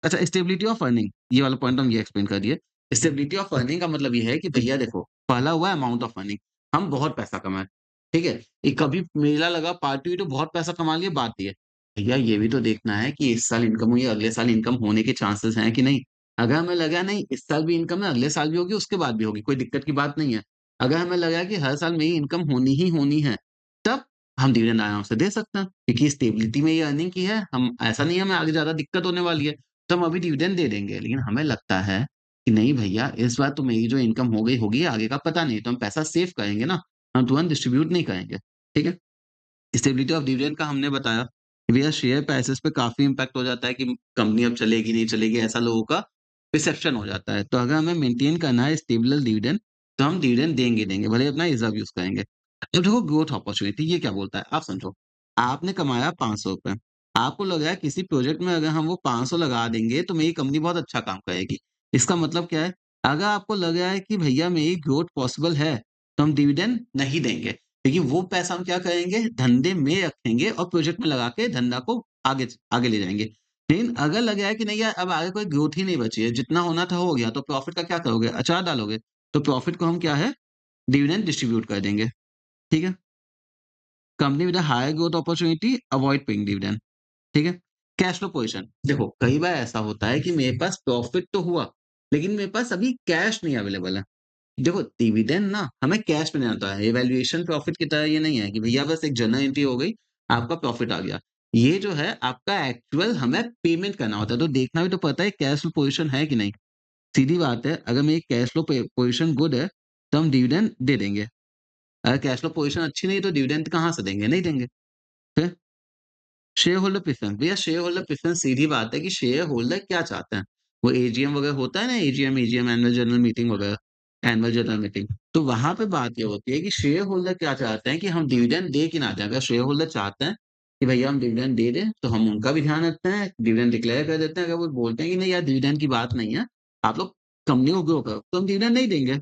अच्छा स्टेबिलिटी ऑफ अर्निंग, ये वाला पॉइंट हम ये एक्सप्लेन कर दिए। स्टेबिलिटी ऑफ अर्निंग का मतलब ये है कि भैया देखो, पहला हुआ अमाउंट ऑफ अर्निंग, हम बहुत पैसा कमाएँ, ठीक है? ये कभी मेला लगा, पार्टी हुई तो बहुत पैसा कमा लिए, बात ये है। भैया ये भी तो देखना है कि इस साल इनकम हुई है, अगले साल इनकम होने के चांसेस हैं कि नहीं? अगर हमें लगा नहीं इस साल भी इनकम है, अगले साल भी होगी, उसके बाद भी होगी, कोई दिक्कत की बात नहीं है। अगर हमें लगा कि हर साल मेरी इनकम होनी ही होनी है, तब हम डिविडेंड आराम से दे सकते हैं, क्योंकि स्टेबिलिटी में ये अर्निंग की है, हम ऐसा नहीं है हमें आगे ज़्यादा दिक्कत होने वाली है, तो हम अभी डिविडेंड दे देंगे। लेकिन हमें लगता है कि नहीं भैया इस बार तो मेरी जो इनकम हो गई होगी, आगे का पता नहीं, तो हम पैसा सेव करेंगे ना, हम तुरंत डिस्ट्रीब्यूट नहीं करेंगे। ठीक है? स्टेबिलिटी ऑफ डिविडेंड का हमने बताया कि भैया शेयर प्राइसेस पे काफ़ी इम्पैक्ट हो जाता है कि कंपनी अब चलेगी, नहीं चलेगी, ऐसा लोगों का परसेप्शन हो जाता है। तो अगर हमें मेंटेन करना है स्टेबल डिविडेंड, तो हम डिविडेंड देंगे देंगे, भले ही अपना रिज़र्व यूज़ करेंगे। अब देखो ग्रोथ अपॉर्च्युनिटी ये क्या बोलता है, आप समझो। आपने कमाया ₹500, आपको लग रहा है किसी प्रोजेक्ट में अगर हम वो 500 लगा देंगे, तो मेरी कंपनी बहुत अच्छा काम करेगी। इसका मतलब क्या है? अगर आपको लग रहा है कि भैया मेरी ग्रोथ पॉसिबल है, तो हम डिविडेंड नहीं देंगे। देखिए वो पैसा हम क्या करेंगे, धंधे में रखेंगे और प्रोजेक्ट में लगा के धंधा को आगे आगे ले जाएँगे। लेकिन अगर लग रहा है कि नहीं यार अब आगे कोई ग्रोथ ही नहीं बची है, जितना होना था हो गया, तो प्रॉफिट का क्या करोगे? अचार डालोगे। तो प्रॉफिट को हम क्या है, डिविडेंड डिस्ट्रीब्यूट कर देंगे, ठीक है? Company with a higher growth opportunity avoid paying dividend, ठीक है? कैश फ्लो पोज़ीशन, देखो कई बार ऐसा होता है कि मेरे पास प्रॉफिट तो हुआ, लेकिन मेरे पास अभी कैश नहीं अवेलेबल है। देखो डिविडेंड ना हमें कैश में नहीं आता है। इवैल्यूएशन प्रॉफिट की तरह ये नहीं है कि भैया बस एक जर्नल एंट्री हो गई, आपका प्रॉफिट आ गया। ये जो है आपका एक्चुअल हमें पेमेंट करना होता है, तो देखना भी तो पड़ता है कैश फ्लो पोज़ीशन है कि नहीं। सीधी बात है, अगर मेरी कैश फ्लो पोज़ीशन गुड है, तो हम डिविडेंड दे देंगे। अगर कैश फ्लो पोज़ीशन अच्छी नहीं है, तो डिविडेंड कहाँ से देंगे? नहीं देंगे। फिर शेयर होल्डर प्रेफ़रेंस, भैया शेयर होल्डर प्रेफ़रेंस सीधी बात है कि शेयर होल्डर क्या चाहते हैं। वो एजीएम वगैरह होता है ना, एजीएम एनुअल जनरल मीटिंग वगैरह, एनुअल जनरल मीटिंग, तो वहाँ पे बात ये होती है कि शेयर होल्डर क्या चाहते हैं कि हम डिविडेंड दे कि ना दें। अगर शेयर होल्डर चाहते हैं कि भैया हम डिविडेंड दे दें, तो हम उनका भी ध्यान रखते हैं, डिविडेंड डिक्लेयर कर देते हैं। अगर वो बोलते हैं कि नहीं यार डिविडेंड की बात नहीं है, आप लोग कंपनी को ग्रो करो, तो हम डिविडेंड नहीं देंगे।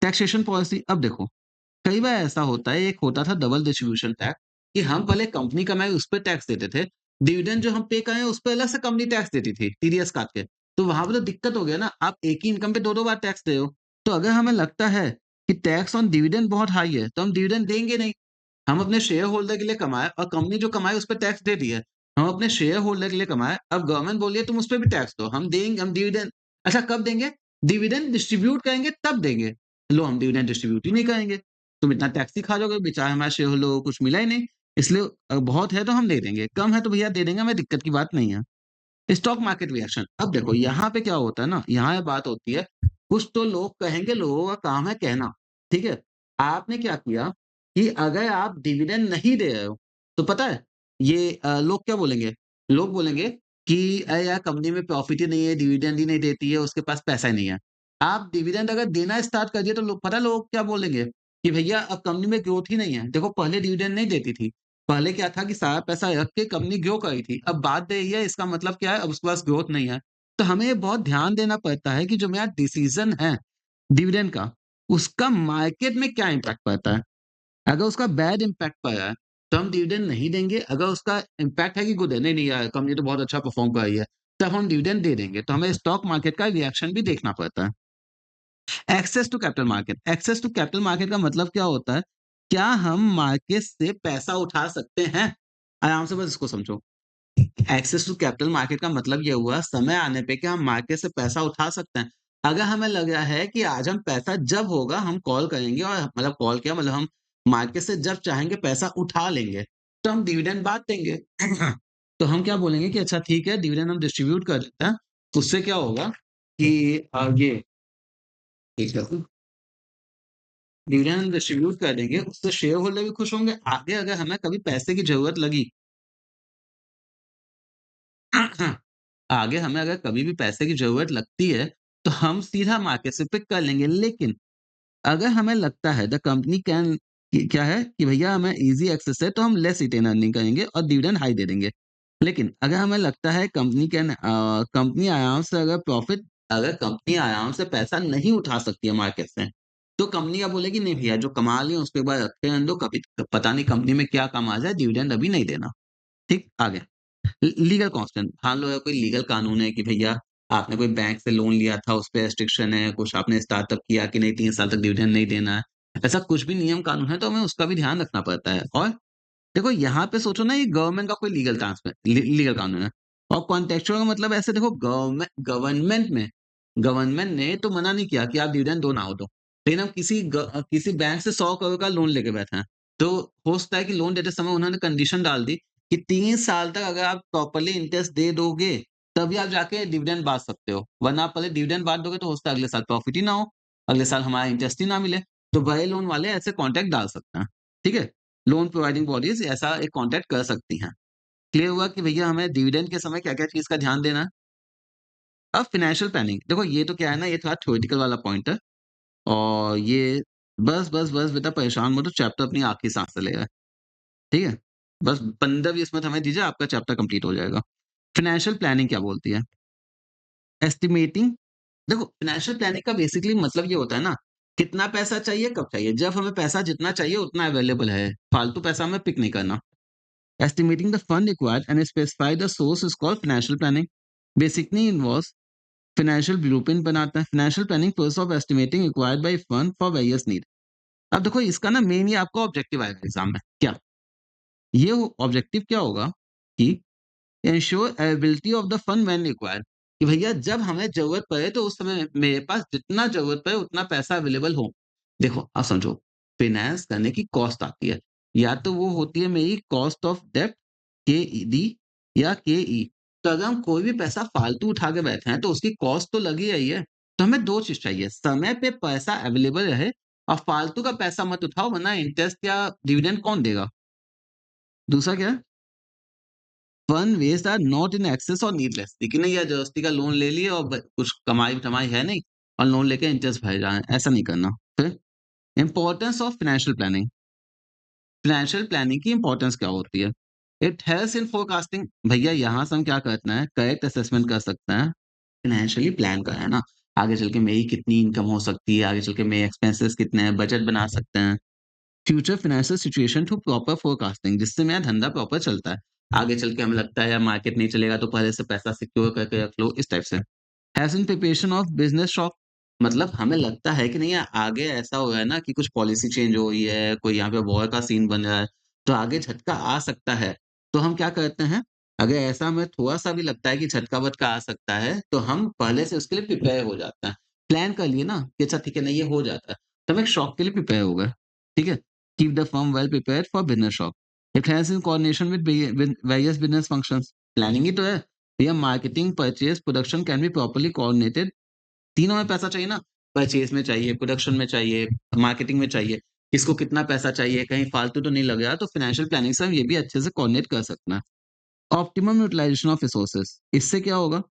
टैक्सेशन पॉलिसी, अब देखो कई बार ऐसा होता है, एक होता था डबल डिस्ट्रीब्यूशन टैक्स कि हम पहले कंपनी कमाई उस पे टैक्स देते थे। डिविडेंड जो हम पे करें उस पे अलग से कंपनी टैक्स देती थी, टीडीएस काट के। तो वहाँ पे तो दिक्कत हो गया ना, आप एक ही इनकम पे 2-2 बार टैक्स दे रहे हो। तो अगर हमें लगता है कि टैक्स ऑन डिविडेंड बहुत हाई है, तो हम डिविडेंड देंगे नहीं। हम अपने शेयर होल्डर के लिए कमाए और कंपनी जो कमाए उस पे टैक्स दे दी है। हम अपने शेयर होल्डर के लिए कमाए, अब गवर्नमेंट बोली है तुम उस पे भी टैक्स दो। हम देंगे, हम डिविडेंड अच्छा कब देंगे? डिविडेंड डिस्ट्रीब्यूट करेंगे तब देंगे। लो हम डिविडेंड डिस्ट्रीब्यूट ही नहीं करेंगे। तुम इतना टैक्स ही खा जाओगे, बेचारे हमारे शेयर होल्डर को कुछ मिला ही नहीं। इसलिए बहुत है तो हम दे देंगे, कम है तो भैया दे देंगे, हमें दिक्कत की बात नहीं है। स्टॉक मार्केट रिएक्शन, अब देखो यहाँ पे क्या होता है ना, यहाँ ये बात होती है, कुछ तो लोग कहेंगे, लोगों का काम है कहना, ठीक है? आपने क्या किया कि अगर आप डिविडेंड नहीं दे रहे हो, तो पता है ये लोग क्या बोलेंगे? लोग बोलेंगे कि अरे यार कंपनी में प्रॉफिट ही नहीं है, डिविडेंड ही नहीं देती है, उसके पास पैसा ही नहीं है। आप डिविडेंड अगर देना स्टार्ट कर दिए तो लोग पता है लोग क्या बोलेंगे? कि भैया अब कंपनी में ग्रोथ ही नहीं है। देखो पहले डिविडेंड नहीं देती थी, पहले क्या था कि सारा पैसा रख के कंपनी ग्रो करी थी। अब बात दे रही है इसका मतलब क्या है? अब उसके पास ग्रोथ नहीं है। तो हमें ये बहुत ध्यान देना पड़ता है कि जो मेरा डिसीज़न है डिविडेंड का, उसका मार्केट में क्या इम्पैक्ट पड़ता है। अगर उसका बैड इम्पैक्ट पड़ रहा है, तो हम डिविडेंड नहीं देंगे। अगर उसका इम्पैक्ट है कि गुड है, नहीं, नहीं यार कंपनी तो बहुत अच्छा परफ़ॉर्म कर रही है, तब हम डिविडेंड दे देंगे। तो हमें स्टॉक मार्केट का रिएक्शन भी देखना पड़ता है। Access to capital market, access to capital market का मतलब क्या होता है? क्या हम मार्केट से पैसा उठा सकते हैं? आराम से बस इसको समझो। एक्सेस टू कैपिटल मार्केट का मतलब ये हुआ समय आने पे कि हम मार्केट से पैसा उठा सकते हैं। अगर हमें लग रहा है कि आज हम पैसा जब होगा हम कॉल करेंगे और मतलब कॉल किया मतलब हम मार्केट से जब चाहेंगे पैसा उठा लेंगे, तो हम डिविडेंड बाँट देंगे। तो हम क्या बोलेंगे कि अच्छा ठीक है डिविडेंड हम डिस्ट्रीब्यूट कर देते हैं। उससे क्या होगा कि ये एक सेकंड डिविडेंड डिस्ट्रीब्यूट कर देंगे, उससे शेयर होल्डर भी खुश होंगे। आगे अगर हमें कभी पैसे की ज़रूरत लगी आगे हमें अगर कभी भी पैसे की ज़रूरत लगती है, तो हम सीधा मार्केट से पिक कर लेंगे। लेकिन अगर हमें लगता है द कंपनी कैन कि क्या है कि भैया हमें ईज़ी एक्सेस है, तो हम लेस रिटेन अर्निंग करेंगे और डिविडेंड हाई दे देंगे। लेकिन अगर हमें लगता है कंपनी आराम से अगर कंपनी आराम से पैसा नहीं उठा सकती है मार्केट से, तो कंपनी क्या बोलेगी नहीं भैया जो कमा लिए उसको एक बार रखे रहने दो, कभी पता नहीं कंपनी में क्या कम आ जाए, डिविडेंड अभी नहीं देना। ठीक? आगे। लीगल कांस्टेंट मान लो कोई लीगल कानून है कि भैया आपने कोई बैंक से लोन लिया था, उस पे रिस्ट्रिक्शन है, कुछ आपने स्टार्टअप किया कि नहीं 3 साल तक डिविडेंड नहीं देना है। ऐसा कुछ भी नियम कानून है तो हमें उसका भी ध्यान रखना पड़ता है। और देखो यहाँ पे सोचो ना ये गवर्नमेंट का कोई लीगल कानून है। और कॉन्टेक्चुअल का मतलब ऐसे देखो गवर्नमेंट ने तो मना नहीं किया कि आप डिविडेंड दो ना हो दो। लेकिन हम किसी बैंक से 100 करोड़ का लोन लेके बैठे हैं। तो हो सकता है कि लोन देते समय उन्होंने कंडीशन डाल दी कि 3 साल तक अगर आप प्रॉपर्ली इंटरेस्ट दे दोगे, तभी आप जाके डिविडेंड बाँट सकते हो। वरना आप पहले डिविडेंड बाँट दोगे तो हो सकता है अगले साल प्रॉफिट ही ना हो, अगले साल हमारा इंटरेस्ट ही ना मिले। तो बड़े लोन वाले ऐसे कॉन्ट्रैक्ट डाल सकते हैं। ठीक है? लोन प्रोवाइडिंग बॉडीज़ ऐसा एक कॉन्टैक्ट कर सकती हैं। क्लियर हुआ कि भैया हमें डिविडेंड के समय क्या-क्या चीज़ का ध्यान देना है। अब फाइनेंशियल प्लानिंग देखो ये तो क्या है ना, ये थोड़ा थ्योरेटिकल वाला पॉइंट है और ये बस बेटा परेशान मत हो, चैप्टर अपनी आखिरी साँस से लेगा, ठीक है? बस 15-20 मिनट हमें दीजिए, आपका चैप्टर कंप्लीट हो जाएगा। फाइनेंशियल प्लानिंग क्या बोलती है? एस्टिमेटिंग देखो फाइनेंशियल प्लानिंग का बेसिकली मतलब ये होता है ना, कितना पैसा चाहिए, कब चाहिए? जब हमें पैसा जितना चाहिए उतना अवेलेबल है, फालतू पैसा हमें पिक नहीं करना। Estimating the fund required and specify the source is called financial planning. Basically involves financial blueprint बनाता है। Financial planning process of estimating required by fund for various need. अब देखो इसका ना मेन ये आपका ऑब्जेक्टिव आएगा एग्जाम में। क्या? ये ऑब्जेक्टिव क्या होगा कि ensure availability of the fund when required कि भैया जब हमें जरूरत पड़े तो उस समय मेरे पास जितना जरूरत पड़े उतना पैसा अवेलेबल हो। देखो आप समझो, फाइनेंस करने की कॉस्ट आती है, या तो वो होती है मेरी कॉस्ट ऑफ डेब्ट के डी या के ई। तो अगर हम कोई भी पैसा फालतू उठा के बैठे हैं तो उसकी कॉस्ट तो लगी रही है। तो हमें दो चीज चाहिए, समय पे पैसा अवेलेबल रहे और फालतू का पैसा मत उठाओ, वरना इंटरेस्ट या डिविडेंड कौन देगा। दूसरा क्या है, fund waste are not in excess और नीडलेस, लेकिन नहीं यार जबरदस्ती का लोन ले लिए और कुछ कमाई टमाई है नहीं और लोन लेके इंटरेस्ट भर जाए, ऐसा नहीं करना। फिर importance of financial planning, financial planning की इंपॉर्टेंस क्या होती है? इट हेल्प्स इन फोरकास्टिंग, भैया यहाँ से हम क्या करते हैं, करेक्ट असेसमेंट कर सकते हैं। फाइनेंशियली प्लान करा है ना, आगे चल के मेरी कितनी इनकम हो सकती है, आगे चल के मेरे एक्सपेंसेस कितने हैं, बजट बना सकते हैं। Future financial situation through proper forecasting, जिससे मेरा धंधा प्रॉपर चलता है। आगे चल के हमें लगता है यार मार्केट नहीं चलेगा तो पहले से पैसा सिक्योर करके रख लो, इस टाइप से। Has in preparation of business shock, मतलब हमें लगता है कि नहीं यार आगे ऐसा हो रहा है ना कि कुछ पॉलिसी चेंज हो रही है, कोई यहाँ पे वॉर का सीन बन रहा है, तो आगे झटका आ सकता है। तो हम क्या करते हैं, अगर ऐसा हमें थोड़ा-सा भी लगता है कि झटका-वटका आ सकता है, तो हम पहले से उसके लिए प्रिपेयर हो जाते हैं। प्लान कर लिए ना कि अच्छा ठीक है, नहीं ये हो जाता है, तो हम एक शॉक के लिए प्रिपेयर हो गए। ठीक है? Keep the firm well prepared for business shock. It has in coordination with various business functions, planning ही तो है। भैया marketing, purchase, production can be properly coordinated, तीनों में पैसा चाहिए ना, परचेज़ में चाहिए, प्रोडक्शन में चाहिए, मार्केटिंग में चाहिए, किसको कितना पैसा चाहिए, कहीं फालतू तो नहीं लग रहा, तो फाइनेंशियल प्लानिंग से हम ये भी अच्छे से कोऑर्डिनेट कर सकते हैं। ऑप्टिमम यूटिलाइजेशन ऑफ रिसोर्सेज़, इससे क्या होगा?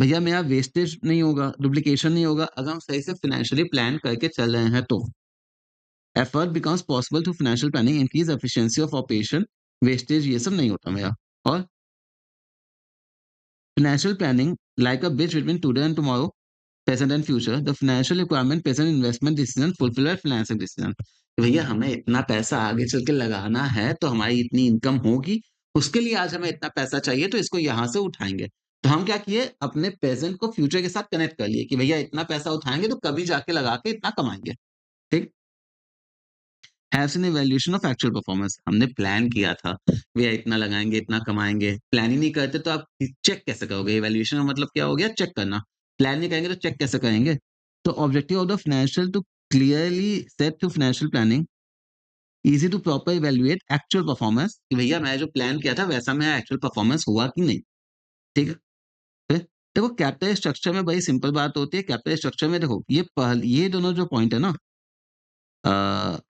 भैया मेरा वेस्टेज नहीं होगा, डुप्लीकेशन नहीं होगा, अगर हम सही से फाइनेंशियली प्लान करके चल रहे हैं तो। Effort becomes possible through financial planning, increase efficiency of operation, wastage ये सब नहीं होता मेरा। और financial planning like a bridge between today and tomorrow, present and future, the financial requirement present investment decision fulfil our financial decision. भैया हमें इतना पैसा आगे चल के लगाना है तो हमारी इतनी इनकम होगी, उसके लिए आज हमें इतना पैसा चाहिए तो इसको यहाँ से उठाएँगे। तो हम क्या किए, अपने प्रेजेंट को फ्यूचर के साथ कनेक्ट कर लिए कि भैया इतना पैसा उठाएँगे तो कभी जाके लगा के इतना कमाएँगे। ठीक? Has an evaluation of actual performance, हमने प्लान किया था, भैया इतना लगाएँगे, इतना कमाएँगे। प्लान ही नहीं करते तो आप चेक कैसे करोगे? इवैल्यूएशन का मतलब क्या हो गया? चेक करना। प्लान नहीं करेंगे तो चेक कैसे करेंगे? तो objective of the financial to clearly set through financial planning, easy to proper evaluate actual performance कि भैया मैं जो प्लान किया था वैसा मेरा एक्चुअल परफॉर्मेंस हुआ कि नहीं, ठीक है? फिर देखो कैपिटल स्ट्रक्चर में बड़ी सिंपल बात होती है, कैपिटल स्ट्रक्चर में देखो ये दोनों जो पॉइंट है ना, अ,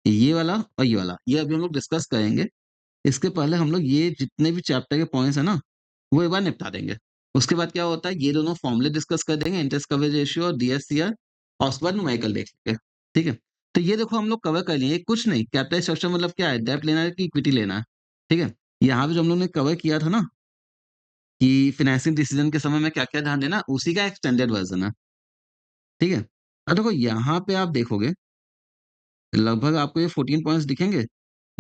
ये वाला और ये वाला, ये अभी हम लोग डिस्कस करेंगे। इसके पहले हम लोग ये जितने भी चैप्टर के पॉइंट्स हैं ना, वो एक बार निपटा देंगे। उसके बाद क्या होता है, ये दोनों फॉर्मूले डिस्कस कर देंगे, इंटरेस्ट कवरेज रेशियो और डीएससीआर, और उसके बाद न्यूमेरिकल देख लेंगे, ठीक है? तो ये देखो हम लोग कवर कर लिए, ये कुछ नहीं, कैपिटल स्ट्रक्चर मतलब क्या है, डेब्ट लेना है कि इक्विटी लेना है, ठीक है? यहाँ पे जो हम लोग ने कवर किया था ना कि फाइनेंसिंग डिसीजन के समय में क्या-क्या ध्यान देना, उसी का एक्सटेंडेड वर्ज़न है, ठीक है? अब देखो यहाँ पे आप देखोगे, लगभग आपको ये 14 पॉइंट्स दिखेंगे,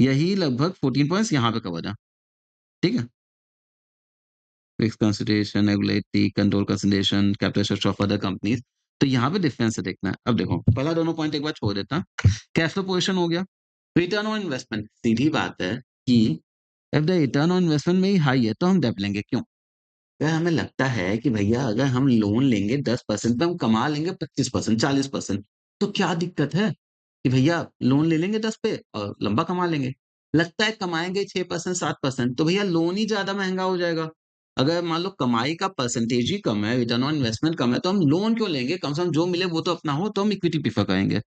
यही लगभग 14 पॉइंट्स यहाँ पे कवर है, ठीक है? Risk consideration, regulatory, control consideration, capital structure of other companies. तो यहाँ पे डिफरेंस है देखना है। अब देखो, पहला दोनों पॉइंट एक बार छोड़ देता हूँ। कैश फ्लो पोज़ीशन हो गया। रिटर्न ऑन इन्वेस्टमेंट, सीधी बात है कि if the return on investment में ही हाई है, तो हम डेब्ट लेंगे, क्यों? अगर हमें लगता है कि भैया अगर हम लोन लेंगे 10% पे हम कमा लेंगे 25%, 40%, तो क्या दिक्कत है? कि भैया लोन ले लेंगे 10 पे और लंबा कमा लेंगे। लगता है कमाएँगे 6% 7%, तो भैया लोन ही ज़्यादा महँगा हो जाएगा। अगर मान लो कमाई का परसेंटेज ही कम है, रिटर्न ऑन इन्वेस्टमेंट कम है, तो हम लोन क्यों लेंगे? कम से कम जो मिले वो तो अपना हो, तो हम इक्विटी प्रेफ़र करेंगे।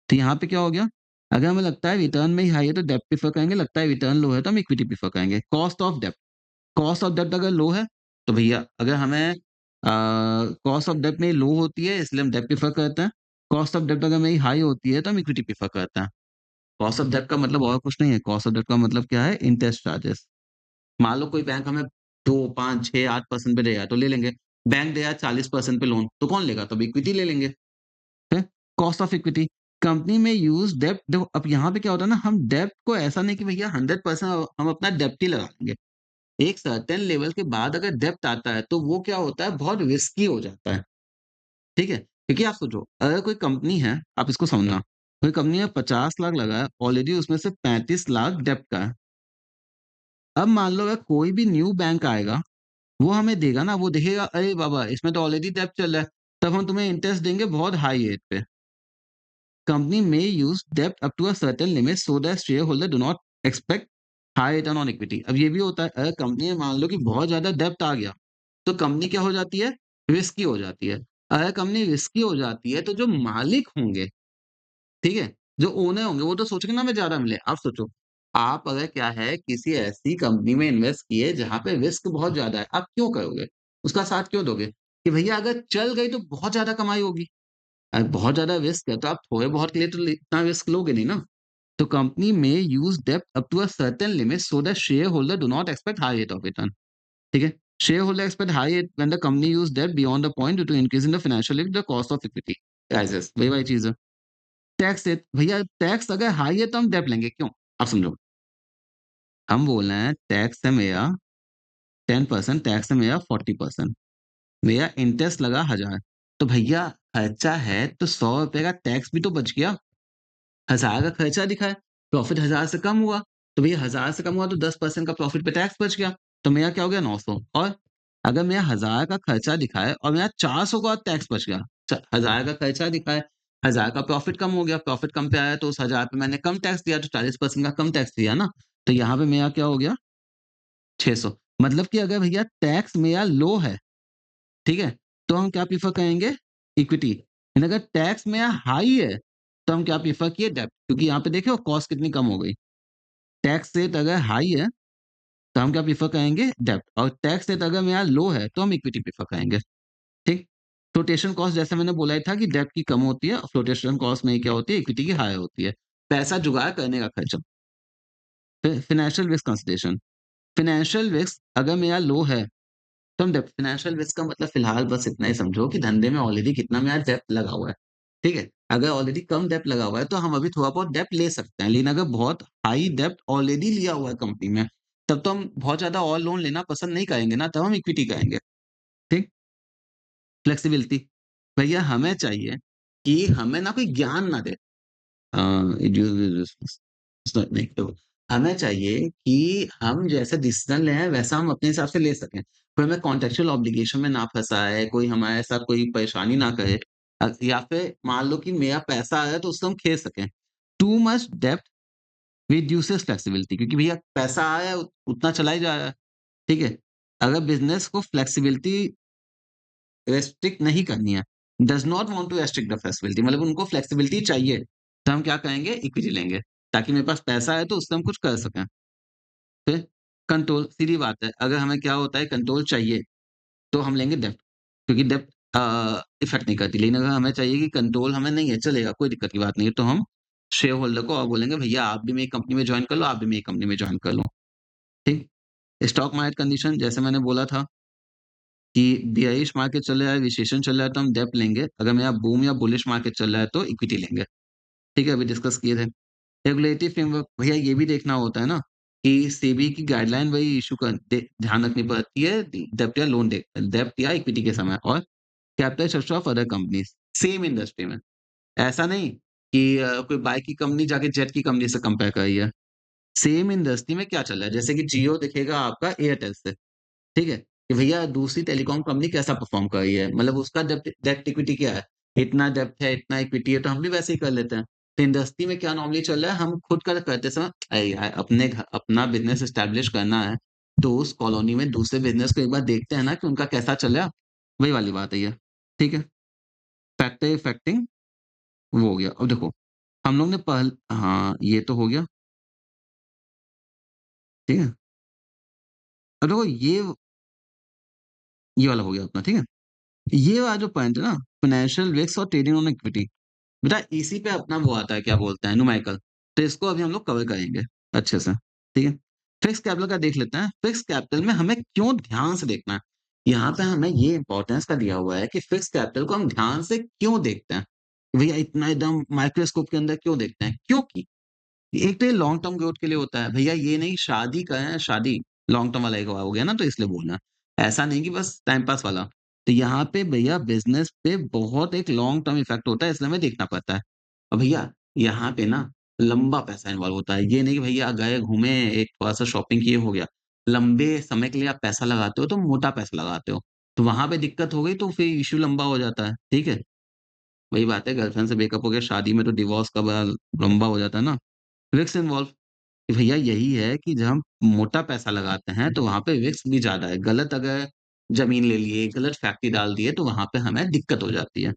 तो यहाँ पे क्या हो गया? अगर हमें लगता है रिटर्न में ही हाई है तो डेब्ट प्रेफर करेंगे, लगता है रिटर्न लो है तो हम इक्विटी प्रेफर करेंगे। कॉस्ट ऑफ डेब्ट अगर लो है तो भैया अगर हमें कॉस्ट ऑफ डेब्ट मेरी लो होती है इसलिए हम डेब्ट प्रेफर करते हैं। कॉस्ट ऑफ डेब्ट अगर मेरी हाई होती है तो हम इक्विटी प्रेफर करते हैं। कॉस्ट ऑफ डेब्ट का मतलब और कुछ नहीं है, कॉस्ट ऑफ डेब्ट का मतलब क्या है? Interest charges. मान लो कोई बैंक हमें 2, 5, 6, 8% पे दे रहा है तो ले लेंगे। बैंक दे रहा है 40% पे लोन, तो कौन लेगा? तब इक्विटी ले लेंगे। हैं? कॉस्ट ऑफ इक्विटी, कंपनी में यूज़ डेब्ट। देखो अब यहाँ पे क्या होता है ना, हम डेब्ट को ऐसा नहीं कि भैया 100% हम अपना डेब्ट ही लगा लेंगे। एक सर्टेन लेवल के बाद अगर डेब्ट आता है तो वो क्या होता है, बहुत रिस्की हो जाता है। ठीक है? क्योंकि आप सोचो, अगर कोई कंपनी है, आप इसको समझना, कोई कंपनी ने 50 लाख लगाया, ऑलरेडी उसमें से 35 लाख डेब्ट का है। अब मान लो अगर कोई भी न्यू बैंक आएगा, वो हमें देगा ना, वो देखेगा अरे बाबा इसमें तो ऑलरेडी डेब्ट चल रहा है, तब हम तुम्हें इंटरेस्ट देंगे बहुत हाई रेट पे। Company may use debt up to a certain limit so that shareholder do not expect high return on equity। अब ये भी होता है, अगर कंपनी में मान लो कि बहुत ज़्यादा डेब्ट आ गया, तो कंपनी क्या हो जाती है? रिस्की हो जाती है। अगर कंपनी रिस्की हो जाती है, तो जो मालिक होंगे, ठीक है? जो ओनर होंगे, वो तो सोचेंगे ना हमें ज़्यादा मिले। आप सोचो, आप अगर क्या है किसी ऐसी कंपनी में इन्वेस्ट किए जहाँ पे रिस्क बहुत ज़्यादा है, आप क्यों करोगे? उसका साथ क्यों दोगे? कि भैया अगर चल गई तो बहुत ज़्यादा कमाई होगी। बहुत ज़्यादा रिस्क है, तो आप थोड़े बहुत के लिए तो इतना रिस्क लोगे नहीं ना। तो कंपनी में यूज़ डेब्ट up to a certain limit so that share holder do not expect high rate of return. ठीक है? Share holder expect high rate when the company use डेब्ट beyond the point due to increase in the financial the cost of equity rises. वही वाली चीज़ है। Tax rate, भैया tax अगर high है तो हम डेब्ट लेंगे, क्यों? आप समझो, हम बोल रहे हैं टैक्स है मेरा 10%, टैक्स है मेरा 40%, मेरा इंटरेस्ट लगा 1000, तो भैया खर्चा है तो ₹100 का टैक्स भी तो बच गया। 1000 का खर्चा दिखा है, प्रॉफिट 1000 से कम हुआ, तो भैया 1000 से कम हुआ तो 10% का प्रॉफिट पे टैक्स बच गया, तो मेरा क्या हो गया 900। और अगर मेरा 1000 का खर्चा दिखा है और मेरा 400 का टैक्स बच गया, 1000 का खर्चा दिखा है, 1000 का प्रॉफिट कम हो गया, प्रॉफिट कम पे आया तो उस 1000 पे मैंने कम टैक्स दिया तो 40% का कम टैक्स दिया ना, तो यहाँ पे मेरा क्या हो गया 600। मतलब कि अगर भैया टैक्स मेरा लो है, ठीक है? तो हम क्या प्रेफ़र करेंगे? इक्विटी। लेकिन अगर टैक्स मेरा हाई है, तो हम क्या प्रेफ़र किए? डेब्ट। क्योंकि यहाँ पे देखो कॉस्ट कितनी कम हो गई। टैक्स रेट अगर हाई है, तो हम क्या प्रेफ़र करेंगे? डेब्ट। और टैक्स रेट अगर मेरा लो है, तो हम इक्विटी प्रेफ़र करेंगे। ठीक? फ्लोटेशन कॉस्ट जैसे मैंने बोला ही था कि डेब्ट की कम होती है और फ्लोटेशन कॉस्ट में क्या होती है? इक्विटी की हाई होती है। पैसा जुगाड़ करने का खर्चा। फिर financial risk consideration. Financial risk अगर मेरा लो है, तो हम डेब्ट। फाइनेंशियल रिस्क का मतलब फिलहाल बस इतना ही समझो कि धंधे में ऑलरेडी कितना मेरा डेब्ट लगा हुआ है, ठीक है? अगर ऑलरेडी कम डेब्ट लगा हुआ है तो हम अभी थोड़ा बहुत डेब्ट ले सकते हैं, लेकिन अगर बहुत हाई डेब्ट ऑलरेडी लिया हुआ है कंपनी में, तब तो हम बहुत ज़्यादा और लोन लेना पसंद नहीं करेंगे ना, तब हम इक्विटी करेंगे, ठीक? फ्लेक्सिबिलिटी, भैया हमें चाहिए कि हमें ना कोई ज्ञान ना दे। नहीं तो हमें चाहिए कि हम जैसा डिसीजन लें वैसा हम अपने हिसाब से ले सकें। कोई हमें कॉन्ट्रेक्चुअल ऑब्लिगेशन में ना फँसाए, कोई हमारे साथ कोई परेशानी ना करे। या फिर मान लो कि मेरा पैसा आया तो उससे हम खेल सकें। टू मच डेब्ट रिड्यूसेस फ्लेक्सिबिलिटी, क्योंकि भैया पैसा आया उतना चला ही जा रहा है, ठीक है? अगर बिज़नेस को फ्लेक्सिबिलिटी रेस्ट्रिक्ट नहीं करनी है, does not want to restrict the flexibility, मतलब उनको फ्लेक्सिबिलिटी चाहिए, तो हम क्या करेंगे? इक्विटी लेंगे, ताकि मेरे पास पैसा है तो उससे हम कुछ कर सकें। फिर कंट्रोल, सीधी बात है, अगर हमें क्या होता है कंट्रोल चाहिए, तो हम लेंगे डेब्ट, क्योंकि डेब्ट इफ़ेक्ट नहीं करती। लेकिन अगर हमें चाहिए कि कंट्रोल हमें नहीं है, चलेगा, कोई दिक्कत की बात नहीं है, तो हम शेयर होल्डर को और बोलेंगे भैया आप भी मेरी कंपनी में जॉइन कर लो, आप भी मेरी कंपनी में जॉइन कर लो, ठीक? स्टॉक मार्केट कंडीशन जैसे मैंने बोला था कि बेयरिश मार्केट चल रहा है, रिसेशन चल रहा है तो हम डेब्ट लेंगे, अगर मेरा बूम या बुलिश मार्केट चल रहा है तो इक्विटी लेंगे, ठीक है? अभी डिस्कस किए थे। रेगुलेटरी फ्रेमवर्क, भैया ये भी देखना होता है ना कि सेबी की गाइडलाइन वही इश्यू कर ध्यान रखनी पड़ती है डेब्ट या लोन दे डेब्ट या इक्विटी के समय, और capital structure of other companies same industry में। ऐसा नहीं कि कोई बाइक की कंपनी जाके जेट की कंपनी से कंपेयर कर रही है। सेम इंडस्ट्री में क्या चल रहा है, जैसे कि जियो दिखेगा आपका एयरटेल से, ठीक है? कि भैया दूसरी टेलीकॉम कंपनी कैसा परफॉर्म कर रही है, मतलब उसका डेब्ट डेब्ट इक्विटी क्या है, इतना डेब्ट है, इतना इक्विटी है, तो हम भी वैसे ही कर लेते हैं। तो इंडस्ट्री में क्या नॉर्मली चल रहा है, हम खुद का करते समय अरे यार अपना बिज़नेस एस्टेब्लिश करना है, तो उस कॉलोनी में दूसरे बिज़नेस को एक बार देखते हैं ना कि उनका कैसा चल रहा है, वही वाली बात है ये, ठीक है? फैक्टर इफेक्टिंग वो हो गया। अब देखो हम लोग ने हाँ, ये तो हो गया, ठीक है? अब देखो ये वाला हो गया अपना, ठीक है? ये वाला जो पॉइंट है ना, फाइनेंशियल रिस्क और ट्रेडिंग ऑन इक्विटी, बेटा इसी पे अपना वो आता है, क्या बोलते हैं, न्यूमेरिकल। तो इसको अभी हम लोग कवर करेंगे अच्छे से, ठीक है? फिक्स कैपिटल का देख लेते हैं। फिक्स कैपिटल में हमें क्यों ध्यान से देखना है? यहाँ पे हमें ये इंपॉर्टेंस का दिया हुआ है कि फिक्स कैपिटल को हम ध्यान से क्यों देखते हैं? भैया इतना एकदम माइक्रोस्कोप के अंदर क्यों देखते हैं? क्योंकि एक तो ये लॉन्ग टर्म ग्रोथ के लिए होता है। भैया ये नहीं शादी का है, शादी लॉन्ग टर्म वाला एक हो गया ना, तो इसलिए बोलना। ऐसा नहीं कि बस टाइम पास वाला। तो यहाँ पे भैया बिज़नेस पे बहुत एक लॉन्ग टर्म इफ़ेक्ट होता है, इसलिए हमें देखना पड़ता है। और भैया यहाँ पे ना लंबा पैसा इन्वॉल्व होता है। ये नहीं कि भैया गए, घूमे, एक थोड़ा-सा शॉपिंग किए, हो गया। लंबे समय के लिए आप पैसा लगाते हो, तो मोटा पैसा लगाते हो। तो वहाँ पे दिक्कत हो गई, तो फिर इश्यू लंबा हो जाता है, ठीक है? वही बात है, गर्लफ्रेंड से ब्रेकअप हो गया, शादी में तो डिवोर्स का बड़ा लंबा हो जाता है ना। रिस्क इन्वॉल्व कि भैया यही है कि जब हम मोटा पैसा लगाते हैं, तो वहाँ पे रिस्क भी ज़्यादा है। गलत अगर ज़मीन ले लिए, गलत फैक्ट्री डाल दिए, तो वहाँ पे हमें दिक्कत हो जाती है।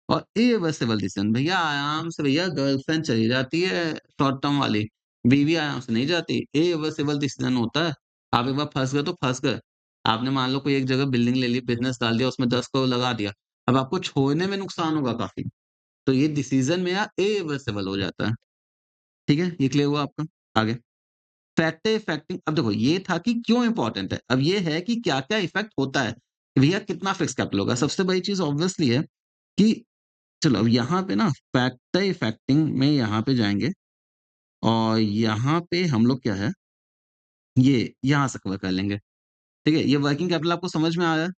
और इरिवर्सिबल डिसीज़न भैया आराम से भैया गर्लफ्रेंड चली जाती है शॉर्ट टर्म वाली, बीवी आराम से नहीं जाती। इरिवर्सिबल डिसीज़न होता है। आप एक बार फँस गए तो फँस गए। आपने मान लो कोई एक जगह बिल्डिंग ले ली, बिज़नेस डाल दिया, उसमें 10 करोड़ लगा दिया। अब आपको छोड़ने में नुकसान होगा काफ़ी। तो ये डिसीज़न मेरा इरिवर्सिबल हो जाता है। ठीक है? ये क्लियर हुआ आपका? आगे। फैक्टर इफेक्टिंग अब देखो ये था कि क्यों इम्पोर्टेंट है। अब ये है कि क्या-क्या इफ़ेक्ट होता है। भैया कितना फिक्स कैपिटल होगा। सबसे बड़ी चीज़ ऑब्वियसली है कि चलो अब यहाँ पे ना फैक्टर इफेक्टिंग में यहाँ पे जाएँगे और यहाँ पे हम लोग क्या है, ये यहाँ से कवर कर लेंगे। ठीक है? ये वर्किंग कैपिटल आपको समझ में आ रहा है?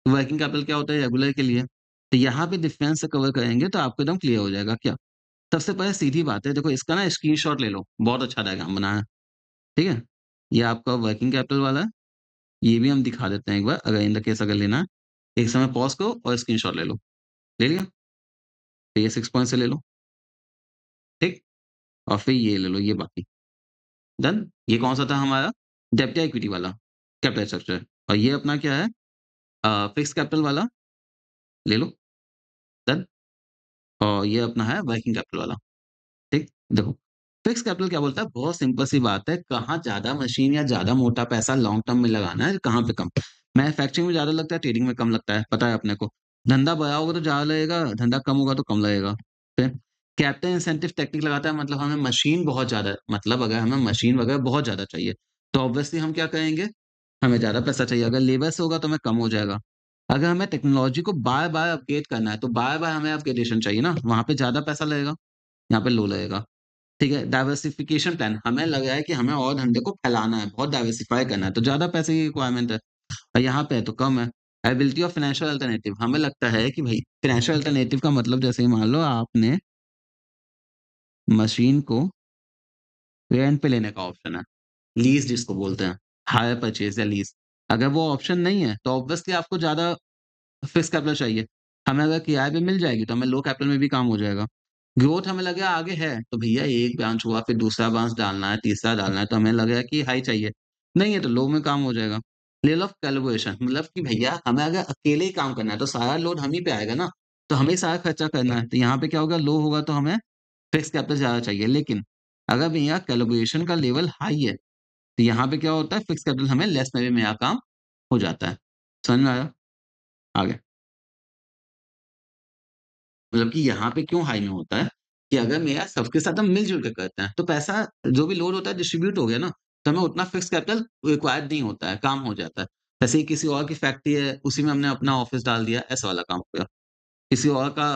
वर्किंग कैपिटल क्या होता है रेगुलर के लिए। तो यहाँ पे डिफरेंस से कवर करेंगे तो आपको एकदम क्लियर हो जाएगा क्या? सबसे पहले सीधी बात है देखो इसका ना स्क्रीनशॉट ले लो। बहुत अच्छा डायग्राम बना है। ठीक है? ये आपका वर्किंग कैपिटल वाला है। ये भी हम दिखा देते हैं एक बार, अगर इन द केस अगर लेना है। एक समय पॉज़ करो और स्क्रीनशॉट ले लो। ले लिया? तो ये 6 पॉइंट से ले लो, ठीक? और फिर ये ले लो, ये बाकी। डन? ये कौन-सा था हमारा? डेब्ट या इक्विटी वाला, कैपिटल स्ट्रक्चर और ये अपना क्या है फिक्स्ड कैपिटल वाला, ले लो, डन? और ये अपना है वर्किंग कैपिटल वाला, ठीक? देखो, फिक्स्ड कैपिटल क्या बोलता है? बहुत सिंपल सी बात है, कहाँ ज़्यादा मशीन या ज़्यादा मोटा पैसा लॉन्ग टर्म में लगाना है, कहाँ पे कम। मैन्युफैक्चरिंग में ज़्यादा लगता है, ट्रेडिंग में कम लगता है, पता है अपने को। धंधा बड़ा होगा तो ज़्यादा लगेगा, धंधा कम होगा तो कम लगेगा। फिर कैपिटल इंसेंटिव टेक्निक लगाता है मतलब हमें मशीन बहुत ज़्यादा मतलब अगर हमें मशीन वगैरह बहुत ज़्यादा चाहिए, तो ऑब्वियसली हम क्या करेंगे? हमें ज़्यादा पैसा चाहिए, अगर लेबर से होगा तो हमें कम हो जाएगा। अगर हमें टेक्नोलॉजी को बार-बार अपग्रेड करना है, तो बार-बार हमें अपग्रेडेशन चाहिए ना, वहाँ पे ज़्यादा पैसा लगेगा, यहाँ पे लो लगेगा। ठीक है, डाइवर्सिफिकेशन प्लान हमें लग रहा है कि हमें और धंधे को फैलाना है, बहुत डाइवर्सिफ़ाई करना है, तो ज़्यादा पैसे की रिक्वायरमेंट है और यहाँ पे है तो कम है। एबिलिटी ऑफ फाइनेंशियल अल्टरनेटिव हमें लगता है कि भई फाइनेंशियल अल्टरनेटिव का मतलब जैसे ही मान लो आपने मशीन को रेंट पे लेने का ऑप्शन है, लीज़ जिसको बोलते हैं, हायर परचेज़ या लीज़। अगर वो ऑप्शन नहीं है, तो ऑब्वियसली आपको ज़्यादा फिक्स कैपिटल चाहिए। हमें अगर किराए पे मिल जाएगी, तो हमें लो कैपिटल में भी काम हो जाएगा। ग्रोथ हमें लगे आगे है, तो भैया एक ब्रांच हुआ, फिर दूसरा ब्रांच डालना है, तीसरा डालना है, तो हमें लगेगा कि हाई चाहिए। नहीं है, तो लो में काम हो जाएगा। लेवल ऑफ कैलिब्रेशन मतलब कि भैया हमें अगर अकेले ही काम करना है, तो सारा लोड हम ही पे आएगा ना, तो हमें ही सारा खर्चा करना है। तो यहाँ पे क्या होगा, लो होगा तो हमें फिक्स कैपिटल ज़्यादा चाहिए। लेकिन अगर भैया कैलिब्रेशन का लेवल हाई है, तो यहाँ पे क्या होता है, फिक्स कैपिटल हमें लेस में भी मेरा काम हो जाता है। समझ में आया? आगे। मतलब कि यहाँ पे क्यों हाई में होता है, कि अगर मेरा सबके साथ हम मिल-जुल के करते हैं, तो पैसा जो भी लोड होता है डिस्ट्रीब्यूट हो गया ना, तो हमें उतना फिक्स कैपिटल रिक्वायर्ड नहीं होता है, काम हो जाता है। जैसे ही किसी और की फैक्ट्री है, उसी में हमने अपना ऑफ़िस डाल दिया, ऐसा वाला काम हो गया। किसी और का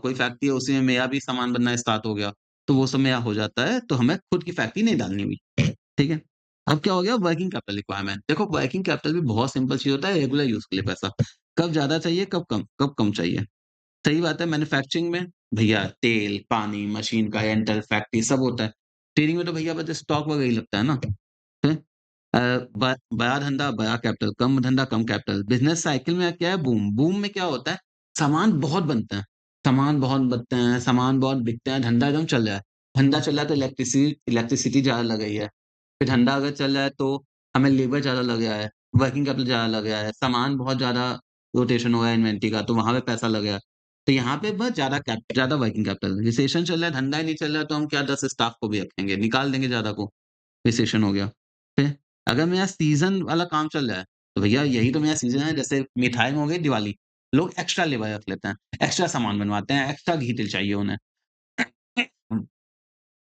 कोई फैक्ट्री है, उसी में मेरा भी सामान बनना स्टार्ट हो गया, तो वो सब मेरा हो जाता है, तो हमें खुद की फैक्ट्री नहीं डालनी हुई, ठीक है? अब क्या हो गया वर्किंग कैपिटल रिक्वायरमेंट। देखो वर्किंग कैपिटल भी बहुत सिंपल चीज़ होता है रेगुलर यूज़ के लिए पैसा। कब ज़्यादा चाहिए, कब कम चाहिए। सही बात है मैन्युफैक्चरिंग में भैया तेल, पानी, मशीन का रेंटल, फैक्ट्री सब होता है। ट्रेडिंग में तो भैया बस स्टॉक वगैरह ही लगता है ना। हैं? बड़ा धंधा बड़ा कैपिटल, कम धंधा कम कैपिटल। बिज़नेस साइकिल में क्या है बूम, बूम में क्या होता है सामान बहुत बनते हैं, सामान बहुत बनते हैं, सामान बहुत बिकते हैं, धंधा एकदम चल रहा है। धंधा चल रहा है तो इलेक्ट्रिसिटी ज़्यादा लग रही है। फिर धंधा अगर चल रहा है तो हमें लेबर ज़्यादा लग रहा है, वर्किंग कैपिटल ज़्यादा लग रहा है, सामान बहुत ज़्यादा रोटेशन हो रहा है इन्वेंटरी का तो वहाँ पे पैसा लग रहा है। तो यहाँ पे बस ज़्यादा वर्किंग कैपिटल, रिसेशन चल रहा है, धंधा ही नहीं चल रहा है, तो हम क्या 10 स्टाफ को भी रखेंगे, निकाल देंगे ज़्यादा को, रिसेशन हो गया। फिर अगर मेरा सीज़न वाला काम चल रहा है, तो भैया यही तो मेरा सीज़न है, जैसे मिठाई में हो गई दिवाली, लोग एक्स्ट्रा लेबर रख लेते हैं, एक्स्ट्रा सामान बनवाते हैं, एक्स्ट्रा घी तिल चाहिए उन्हें।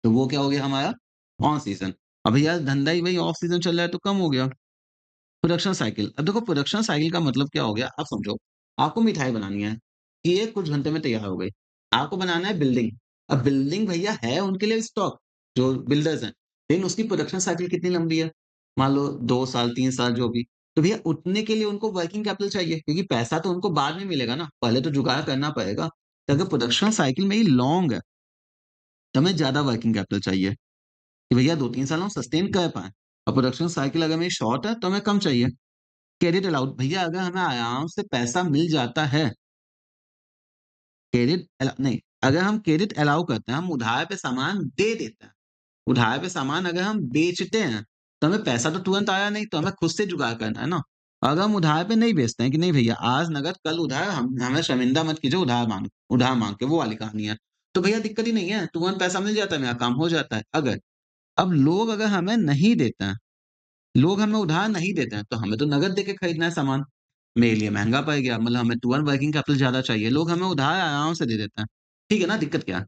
तो वो क्या हो गया हमारा ऑन सीज़न। अब भैया धंधा ही वही ऑफ सीज़न चल रहा है तो कम हो गया। प्रोडक्शन साइकिल, अब देखो प्रोडक्शन साइकिल का मतलब क्या हो गया, आप समझो, आपको मिठाई बनानी है, ये कुछ घंटे में तैयार हो गई। आपको बनाना है बिल्डिंग, अब बिल्डिंग भैया है उनके लिए स्टॉक, जो बिल्डर्स हैं, लेकिन उसकी प्रोडक्शन साइकिल कितनी लंबी है? मान लो 2 साल, 3 साल जो भी। तो भैया उतने के लिए उनको वर्किंग कैपिटल चाहिए, क्योंकि पैसा तो उनको बाद में मिलेगा ना, पहले तो जुगाड़ करना पड़ेगा। तो अगर प्रोडक्शन साइकिल मेरी लॉन्ग है, तो हमें ज़्यादा वर्किंग कैपिटल चाहिए, कि भैया 2-3 साल हम सस्टेन कर पाएँ। और प्रोडक्शन साइकिल अगर मेरी शॉर्ट है, तो हमें कम चाहिए। क्रेडिट अलाउड, भैया अगर हमें आराम से पैसा मिल जाता है, क्रेडिट अला नहीं, अगर हम क्रेडिट अलाउ करते हैं, हम उधार पे सामान दे देते हैं। उधार पे सामान अगर हम बेचते हैं, तो हमें पैसा तो तुरंत आया नहीं, तो हमें खुद से जुगाड़ करना है ना। अगर हम उधार पे नहीं बेचते हैं कि नहीं भैया आज नकद कल उधार, हम हमें शर्मिंदा मत कीजिए, उधार माँग के, वो वाली कहानी है। तो भैया दिक्कत ही नहीं है, तुरंत पैसा मिल जाता है, मेरा काम हो जाता है। अगर हमें नहीं देते हैं, लोग हमें उधार नहीं देते हैं, तो हमें तो नकद देके खरीदना है सामान। मेरे लिए महँगा पड़ गया, मतलब हमें तुरंत वर्किंग कैपिटल ज़्यादा चाहिए, लोग हमें उधार आराम से दे देते हैं। ठीक है ना, दिक्कत क्या है?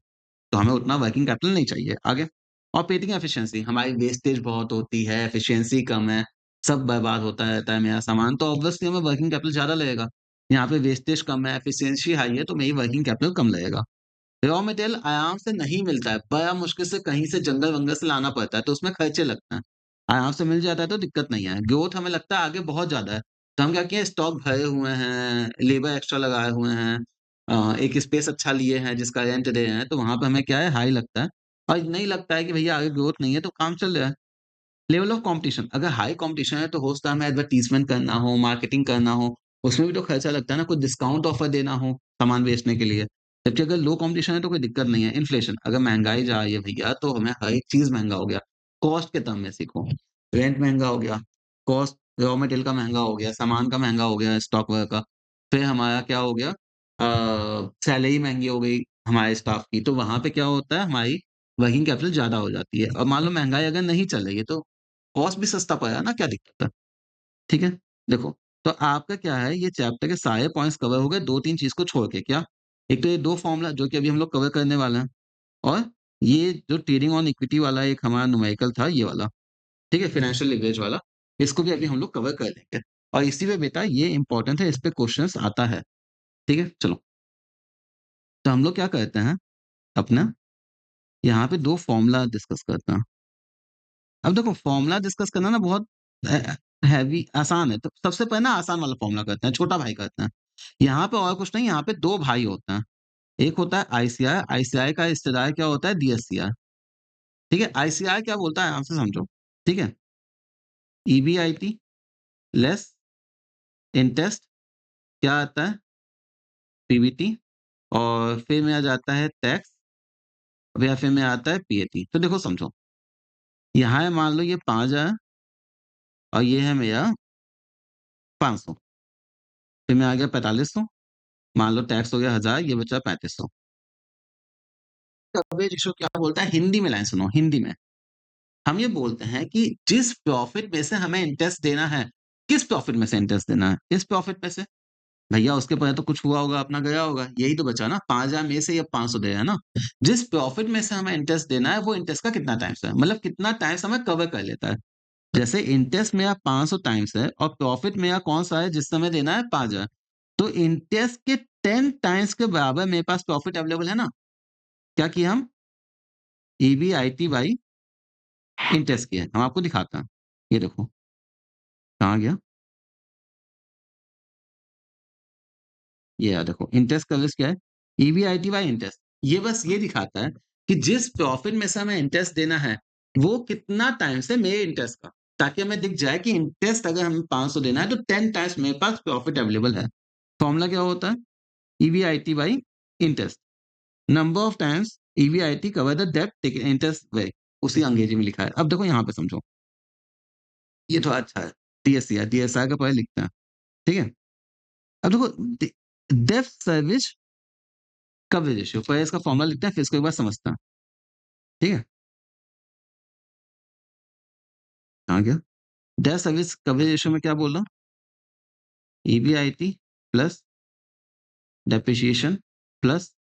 तो हमें उतना वर्किंग कैपिटल नहीं चाहिए, आगे। ऑपरेटिंग एफिशिएंसी, हमारी वेस्टेज बहुत होती है, एफिशिएंसी कम है, सब बर्बाद होता रहता है मेरा सामान, तो ऑब्वियसली हमें वर्किंग कैपिटल ज़्यादा लगेगा। यहाँ पे वेस्टेज कम है, एफिशिएंसी हाई है, तो मेरी वर्किंग कैपिटल कम लगेगा। रॉ मटेरियल आराम से नहीं मिलता है, बड़ा मुश्किल से कहीं से जंगल-वंगल से लाना पड़ता है, तो उसमें खर्चे लगते हैं। आराम से मिल जाता है तो दिक्कत नहीं है। ग्रोथ हमें लगता है आगे बहुत ज़्यादा है, तो हम क्या किए, स्टॉक भरे हुए हैं, लेबर एक्स्ट्रा लगाए हुए हैं, एक स्पेस अच्छा लिए हैं जिसका रेंट दे रहे हैं, तो वहाँ पे हमें क्या है, हाई लगता है। और नहीं लगता है कि भैया आगे ग्रोथ नहीं है तो काम चल रहा है। लेवल ऑफ कॉम्पिटिशन, अगर हाई कॉम्पिटिशन है तो हो सकता है हमें एडवर्टाइज़मेंट करना हो, मार्केटिंग करना हो, उसमें भी तो खर्चा लगता है ना, कुछ डिस्काउंट ऑफर देना हो सामान बेचने के लिए। जबकि अगर लो कॉम्पिटिशन है तो कोई दिक्कत नहीं है। इन्फ्लेशन, अगर महँगाई जा रही है भैया तो हमें हर एक चीज़ महँगा हो गया। कॉस्ट के टर्म में सीखो, रेंट महँगा हो गया, कॉस्ट रॉ मटेरियल का महँगा हो गया, सामान का महँगा हो गया, स्टॉक वगैरह का। फिर हमारा क्या हो गया, सैलरी महँगी हो गई हमारे स्टाफ की, तो वहाँ पे क्या होता है, हमारी वर्किंग कैपिटल ज़्यादा हो जाती है। और मान लो महँगाई अगर नहीं चल रही है तो कॉस्ट भी सस्ता पड़ा ना, क्या दिक्कत है? ठीक है? देखो, तो आपका क्या है, ये चैप्टर के सारे पॉइंट्स कवर हो गए 2-3 चीज़ को छोड़ के, क्या? एक तो ये 2 फ़ॉर्मूला जो कि अभी हम लोग कवर करने वाले हैं, और ये जो ट्रेडिंग ऑन इक्विटी वाला एक हमारा न्यूमेरिकल था ये वाला, ठीक है? फाइनेंशियल लिवरेज वाला, इसको भी अभी हम लोग कवर कर लेंगे। और इसी में बेटा ये इम्पोर्टेंट है, इस पे क्वेश्चन्स आता है, ठीक है? चलो, तो हम लोग क्या करते हैं, अपना यहाँ पे 2 फ़ॉर्मूला डिस्कस करते हैं। अब देखो फ़ॉर्मूला डिस्कस करना ना बहुत हैवी आसान है, तो सबसे पहले ना आसान वाला फ़ॉर्मूला करते हैं, छोटा भाई करते हैं। यहाँ पे और कुछ नहीं, यहाँ पे 2 भाई होते हैं। एक होता है आईसीआई, आईसीआई का हिस्सेदार क्या होता है, डीएससीआई, ठीक है? आईसीआई क्या बोलता है, आराम से समझो, ठीक है? ईबीआईटी लेस इंटरेस्ट क्या आता है, पीबीटी, और फिर में आ जाता है टैक्स, या फिर में आता है पीएटी। तो देखो समझो, यहाँ है मान लो ये 5,000 और ये है मेरा 500, फिर में आ गया 4500, मान लो टैक्स हो गया 1000, ये बचा 3500। कवरेज रेशियो क्या बोलता है, हिंदी में लाइन सुनो, हिंदी में। हम ये बोलते हैं कि जिस प्रॉफिट में से हमें इंटरेस्ट देना है, किस प्रॉफिट में से इंटरेस्ट देना है? इस प्रॉफिट में से। भैया उसके पहले तो कुछ हुआ होगा, अपना गया होगा, यही तो बचा ना, 5,000 में से ये 500 दे रहा है ना। जिस प्रॉफिट में से हमें इंटरेस्ट देना है, वो इंटरेस्ट का कितना टाइम्स है, मतलब कितना टाइम्स हमें कवर कर लेता है। जैसे इंटरेस्ट मेरा 500 टाइम्स है और प्रॉफिट मेरा कौन-सा है जिस समय देना है 5,000, तो इंटरेस्ट के 10 टाइम्स के बराबर मेरे पास प्रॉफिट अवेलेबल है ना। क्या किया हम? ईबीआईटी बाई इंटरेस्ट किया है। हम आपको दिखाते हैं। ये देखो, कहाँ गया? ये रहा देखो, इंटरेस्ट कवरेज क्या है? EBIT by interest. ये बस ये दिखाता है कि जिस प्रॉफिट में से हमें इंटरेस्ट देना है, वो कितना टाइम्स है मेरे इंटरेस्ट का। ताकि हमें दिख जाए कि इंटरेस्ट अगर हमें 500 देना है तो 10 टाइम्स मेरे पास प्रॉफिट अवेलेबल है। फॉर्मूला क्या होता है? EBIT by interest. Number of times EBIT cover the डेब्ट टेकन इंटरेस्ट वे, उसी अंग्रेजी में लिखा है। अब देखो यहाँ पे समझो, ये थोड़ा अच्छा है। डीएससीआर, डीएसआर का पहले लिखते हैं, ठीक है? अब देखो, डेब्ट सर्विस कवरेज रेशियो, पहले इसका फॉर्मूला लिखते हैं, फिर इसको एक बार समझते हैं, ठीक है? कहाँ गया? डेट सर्विस कवरेज रेशियो में क्या बोल रहा हूँ? EBIT plus depreciation plus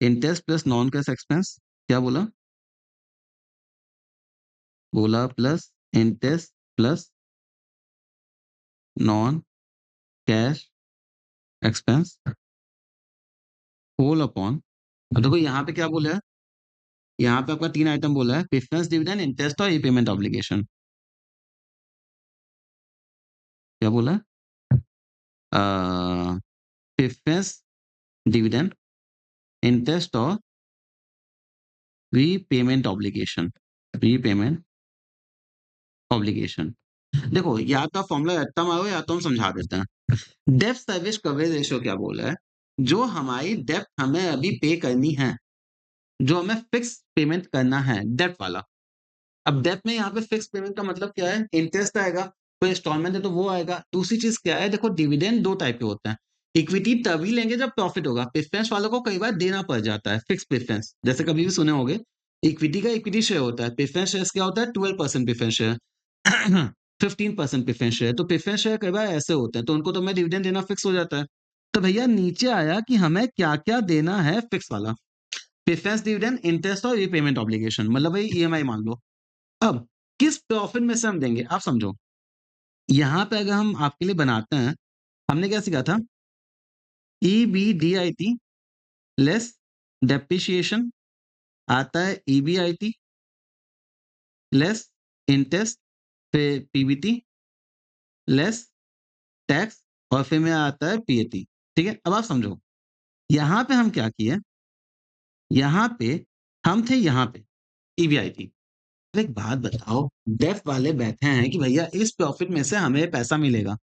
interest plus non cash expense, क्या बोला? बोला plus interest plus non cash expense whole upon, अब देखो यहाँ पे क्या बोला है? यहाँ पे आपका 3 आइटम बोला है, प्रेफरेंस डिविडेंड, इंटरेस्ट और रीपेमेंट ऑब्लिगेशन। क्या बोला है? प्रेफरेंस डिविडेंड, इंटरेस्ट और रीपेमेंट ऑब्लिगेशन, रीपेमेंट ऑब्लिगेशन। देखो या तो फॉर्मूला रट्टा मारो या तो हम समझा देते हैं। डेब्ट सर्विस कवरेज रेशियो क्या बोला है? जो हमारी डेब्ट हमें अभी पे करनी है, जो हमें फिक्स पेमेंट करना है, डेब्ट वाला। अब डेब्ट में यहाँ पे फिक्स पेमेंट का मतलब क्या है? इंटरेस्ट आएगा, कोई इंस्टॉलमेंट है तो वो आएगा। दूसरी चीज क्या है? देखो डिविडेंड 2 टाइप के होते हैं। इक्विटी तभी लेंगे जब प्रॉफिट होगा। प्रेफरेंस वालों को कई बार देना पड़ जाता है फिक्स प्रेफरेंस। जैसे कभी भी सुने होंगे, इक्विटी का इक्विटी शेयर होता है, प्रेफरेंस शेयर्स क्या होता है? 12% प्रेफरेंस शेयर, 15% प्रेफरेंस शेयर। तो प्रेफरेंस शेयर कई बार ऐसे होते हैं, तो उनको तो मैं डिविडेंड देना फिक्स हो जाता है। तो भैया नीचे आया कि हमें क्या-क्या देना है फिक्स वाला। प्रेफरेंस डिविडेंड, इंटरेस्ट और रीपेमेंट ऑब्लिगेशन, मतलब भाई ईएमआई मान लो। अब किस प्रॉफिट में से हम देंगे? आप समझो। यहाँ पे अगर हम आपके लिए बनाते हैं, हमने क्या सीखा था? ईबीडीआईटी लेस डेप्रिसिएशन आता है ईबीआईटी लेस इंटरेस्ट पे पीबीटी लेस टैक्स और फिर में आता है पीएटी। ठीक है? अब आप समझो। यहाँ पे हम क्या किए? यहाँ पे हम थे यहाँ पे ईबीआईटी। अब एक बात बताओ, डेफ वाले बैठे हैं कि भैया इस प्रॉफिट में से हमें पैसा मिलेगा।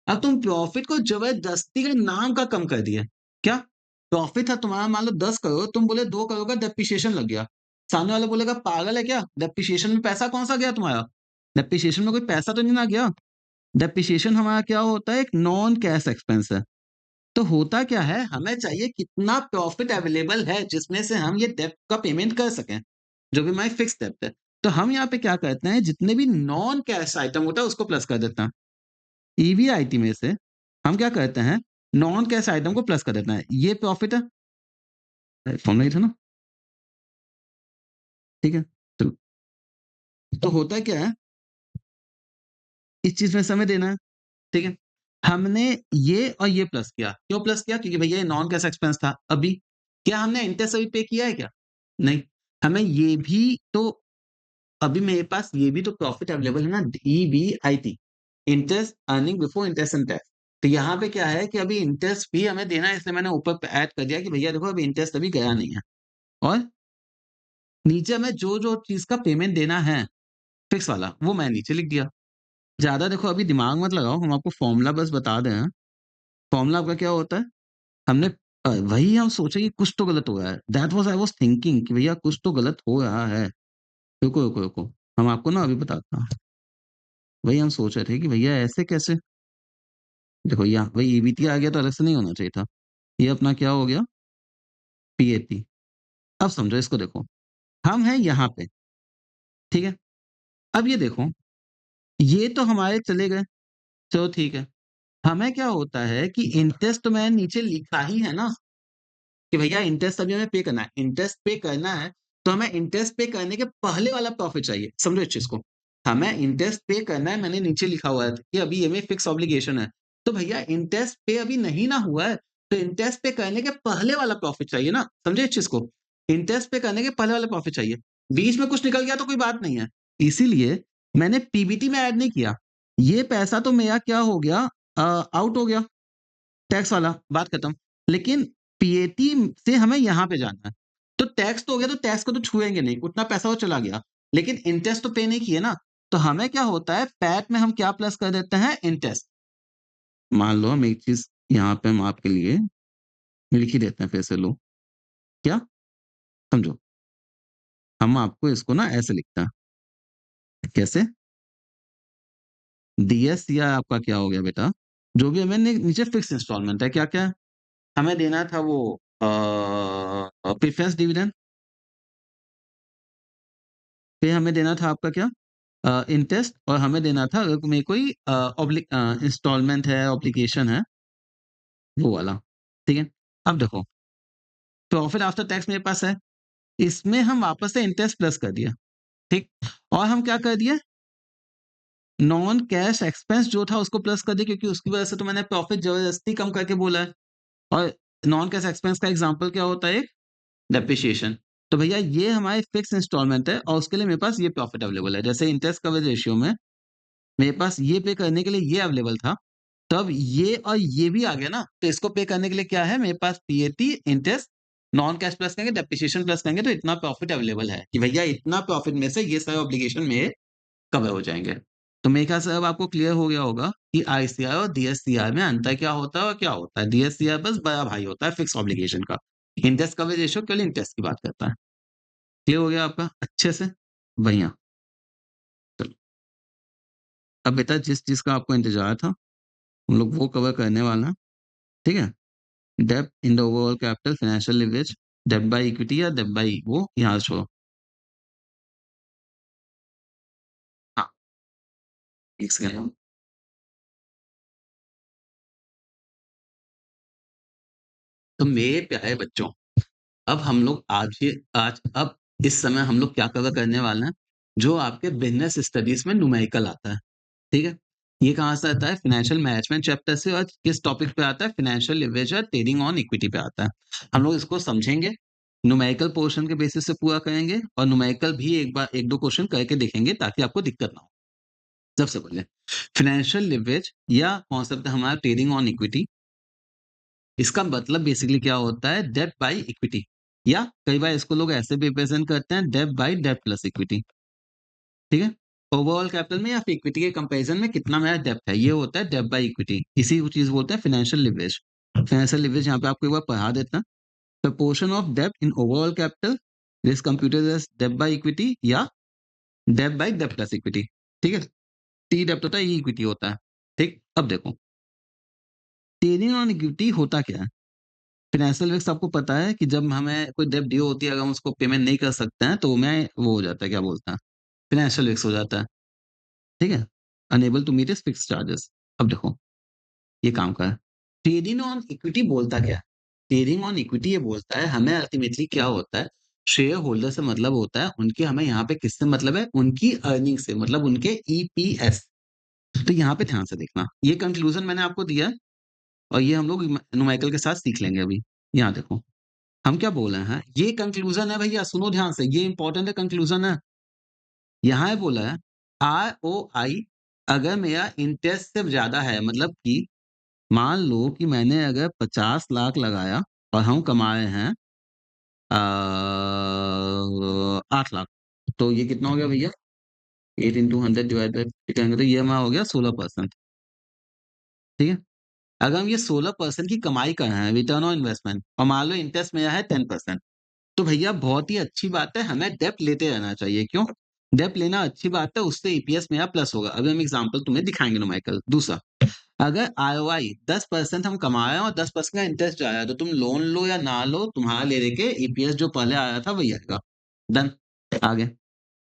अब तुम प्रॉफिट को जबरदस्ती के नाम का कम कर दिए। क्या? प्रॉफिट था तुम्हारा मान लो 10 करोड़, तुम बोले 2 करोड़ का डेप्रिसिएशन लग गया। सामने वाला बोलेगा पागल है क्या? डेप्रिसिएशन में पैसा कौन सा गया तुम्हारा? डेप्रिसिएशन में कोई पैसा तो नहीं ना गया। डेप्रिसिएशन हमारा क्या होता है? एक नॉन कैश एक्सपेंस है। तो होता क्या है? हमें चाहिए कितना प्रॉफिट अवेलेबल है जिसमें से हम ये डेब्ट का पेमेंट कर सकें, जो भी हमारी फिक्स डेब्ट है। तो हम यहाँ पे क्या करते हैं? जितने भी नॉन कैश आइटम होता है उसको प्लस कर देते हैं। ईवीआईटी में से हम क्या करते हैं? नॉन कैश आइटम को प्लस कर देते हैं। ये प्रॉफिट है। फॉर्मूला ही था ना? ठीक है? चलो। तो होता क्या है? इस चीज़ में से हमें देना है। ठीक है? हमने ये और ये प्लस किया। क्यों प्लस किया? क्योंकि भैया ये नॉन कैश एक्सपेंस था। अभी क्या हमने इंटरेस्ट अभी पे किया है क्या? नहीं। हमें ये भी तो अभी मेरे पास ये भी तो प्रॉफिट अवेलेबल है ना, EBIT, interest earning before interest and tax. तो यहाँ पे क्या है कि अभी इंटरेस्ट भी हमें देना है, इसलिए मैंने ऊपर पे ऐड कर दिया कि भैया देखो अभी इंटरेस्ट अभी गया नहीं है। और नीचे हमें जो-जो चीज़ का पेमेंट देना है, फिक्स वाला, वो मैं नीचे लिख दिया। ज़्यादा देखो अभी दिमाग मत लगाओ, हम आपको फ़ॉर्मूला बस बता रहे हैं। फ़ॉर्मूला आपका क्या होता है? हमने वही हम सोचे कि कुछ तो गलत हो रहा है। That was I was thinking कि भैया कुछ तो गलत हो रहा है। रुको, रुको, रुको। हम आपको ना अभी बताता हूँ। वही हम सोच रहे थे कि भैया ऐसे कैसे? देखो यहाँ वही ईबीटी आ गया तो अलग से नहीं होना चाहिए था। ये अपना क्या हो गया? पीएटी। अब समझो इसको देखो। हम हैं यहाँ पे, ठीक है? अब ये देखो, ये तो हमारे चले गए, चलो ठीक है। हमें क्या होता है कि इंटरेस्ट तो मैंने नीचे लिखा ही है ना, कि भैया इंटरेस्ट अभी हमें पे करना है। इंटरेस्ट पे करना है, तो हमें इंटरेस्ट पे करने के पहले वाला प्रॉफिट चाहिए। समझो इस चीज़ को। हमें इंटरेस्ट पे करना है, मैंने नीचे लिखा हुआ है कि अभी ये में फिक्स ऑब्लिगेशन है। तो भैया इंटरेस्ट पे अभी नहीं ना हुआ है, तो इंटरेस्ट पे करने के पहले वाला प्रॉफिट चाहिए ना, समझे इस चीज़ को? इंटरेस्ट पे करने के पहले वाला प्रॉफिट चाहिए। बीच में कुछ निकल गया तो कोई बात नहीं है। इसीलिए मैंने पीबीटी में ऐड नहीं किया। ये पैसा तो मेरा क्या हो गया, आउट हो गया। टैक्स वाला, बात खत्म। लेकिन पीएटी से हमें यहाँ पे जाना है। तो टैक्स तो हो गया, तो टैक्स को तो छुएँगे नहीं, उतना पैसा वो चला गया। लेकिन इंटरेस्ट तो पे नहीं किए ना, तो हमें क्या होता है, पैट में हम क्या प्लस कर देते हैं? इंटरेस्ट। मान लो हम एक चीज़ यहाँ पे हम आपके लिए लिख ही देते हैं फिर से लो। क्या? समझो, हम आपको इसको ना ऐसे लिखते हैं। कैसे? डीएस या आपका क्या हो गया बेटा? जो भी हमें नीचे फिक्स इंस्टॉलमेंट है, क्या-क्या हमें देना था वो प्रेफरेंस डिविडेंड, फिर हमें देना था आपका क्या इंटरेस्ट, और हमें देना था अगर में कोई इंस्टॉलमेंट है, ऑब्लिगेशन है, वो वाला, ठीक है? अब देखो, प्रॉफिट आफ्टर टैक्स मेरे पास है, इसमें हम वापस से इंटरेस्ट प्लस कर दिया, ठीक? और हम क्या कर दिए, नॉन कैश एक्सपेंस जो था उसको प्लस कर दिया, क्योंकि उसकी वजह से तो मैंने प्रॉफिट ज़बरदस्ती कम करके बोला है। और नॉन कैश एक्सपेंस का एग्ज़ाम्पल क्या होता है? एक डेप्रिसिएशन। तो भैया ये हमारी फिक्स इंस्टॉलमेंट है और उसके लिए मेरे पास ये प्रॉफिट अवेलेबल है। जैसे इंटरेस्ट कवरेज रेशियो में मेरे पास ये पे करने के लिए ये अवेलेबल था, तब ये और ये भी आ गया ना, तो इसको पे करने के लिए क्या है मेरे पास, PAT, interest, non cash plus करेंगे, डेप्रिसिएशन प्लस करेंगे, तो इतना प्रॉफिट अवेलेबल है कि भैया इतना प्रॉफिट में से ये सारे ऑब्लिगेशन मेरे कवर हो जाएँगे। तो मेरे ख्याल से अब आपको क्लियर हो गया होगा कि आईसीआर और डीएससीआर में अंतर क्या होता है और क्या होता है। डीएससीआर बस बड़ा भाई होता है फिक्स ऑब्लिगेशन का। इंटरेस्ट कवरेज रेशियो केवल इंटरेस्ट की बात करता है। क्लियर हो गया आपका अच्छे से? बढ़िया। चलो, अब बेटा जिस चीज़ का आपको इंतज़ार था, हम लोग वो कवर करने वाला हैं, ठीक है? डेब्ट in the overall capital, financial leverage, डेब्ट बाय इक्विटी या डेब्ट बाय वो यहाँ छोड़ो। हाँ, एक सेकंड। तो मेरे प्यारे बच्चों, अब हम लोग आज अब इस समय हम लोग क्या कवर करने वाले हैं, जो आपके बिज़नेस स्टडीज़ में न्यूमेरिकल आता है, ठीक है? ये कहाँ से आता है? फाइनेंशियल मैनेजमेंट चैप्टर से, और किस टॉपिक पे आता है? फाइनेंशियल लिवरेज और ट्रेडिंग ऑन इक्विटी पे आता है। हम लोग इसको समझेंगे, न्यूमेरिकल पोर्शन के बेसिस से पूरा करेंगे और न्यूमेरिकल भी एक बार 1-2 क्वेश्चन करके देखेंगे ताकि आपको दिक्कत ना हो। सबसे पहले फाइनेंशियल लिवरेज या कॉन्सेप्ट है हमारा ट्रेडिंग ऑन इक्विटी। इसका मतलब बेसिकली क्या होता है, डेब्ट बाय इक्विटी, या कई बार इसको लोग ऐसे भी रिप्रेजेंट करते हैं, डेब्ट बाय डेब्ट प्लस इक्विटी, ठीक है? ओवरऑल कैपिटल में या फिर इक्विटी के कंपैरिजन में कितना मेरा डेब्ट है, ये होता है डेब्ट बाय इक्विटी। इसी को चीज़ बोलते हैं फाइनेंशियल लिवरेज। फाइनेंशियल लिवरेज यहाँ पे आपको एक बार पढ़ा देता हूँ। प्रपोर्शन ऑफ डेब्ट in overall capital is computed as डेब्ट बाय इक्विटी या डेब्ट बाय डेब्ट प्लस इक्विटी, ठीक है? टी डेब्ट होता है, ई इक्विटी होता है, ठीक? अब देखो, ट्रेडिंग ऑन इक्विटी होता क्या है? फाइनेंशियल रिस्क आपको पता है कि जब हमें कोई डेब्ट ड्यू होती है, अगर हम उसको पेमेंट नहीं कर सकते हैं, तो हमें वो हो जाता है, क्या बोलते हैं, फाइनेंशियल रिस्क हो जाता है, ठीक है? Unable to meet his fixed charges. अब देखो, ये काम का है। ट्रेडिंग ऑन इक्विटी बोलता क्या है? ट्रेडिंग ऑन इक्विटी ये बोलता है हमें अल्टीमेटली क्या होता है, शेयर होल्डर से मतलब होता है, उनके हमें यहाँ पे किससे मतलब है? उनकी अर्निंग से, मतलब उनके ईपीएस। तो यहाँ पे ध्यान से देखना, ये कंक्लूज़न मैंने आपको दिया है और ये हम लोग न्यूमेरिकल के साथ सीख लेंगे अभी। यहाँ देखो। हम क्या बोल रहे हैं? ये कंक्लूज़न है भैया, सुनो ध्यान से, ये इम्पोर्टेंट है कंक्लूज़न है। यहाँ ये बोला है आरओआई अगर मेरा इंटरेस्ट से ज़्यादा है, मतलब कि मान लो कि मैंने अगर 50 लाख लगाया और हम कमाए हैं 8 लाख, तो ये कितना हो गया भैया? 8 इंटू 100 डिवाइड बाय 50 करेंगे तो ये हमारा हो गया 16%, ठीक है? अगर हम ये 16% की कमाई कर रहे हैं, रिटर्न ऑन इन्वेस्टमेंट, और मान लो इंटरेस्ट मेरा है 10%, तो भैया बहुत ही अच्छी बात है, हमें डेब्ट लेते रहना चाहिए। क्यों? डेब्ट लेना अच्छी बात है, उससे ईपीएस मेरा प्लस होगा। अभी हम एग्ज़ाम्पल तुम्हें दिखाएँगे न्यूमेरिकल। दूसरा, अगर आरओआई 10% हम कमा रहे हैं और 10% का इंटरेस्ट जा रहा है, तो तुम लोन लो या ना लो, तुम्हारा ले देके ईपीएस जो पहले आया था वही आएगा। डन। आगे,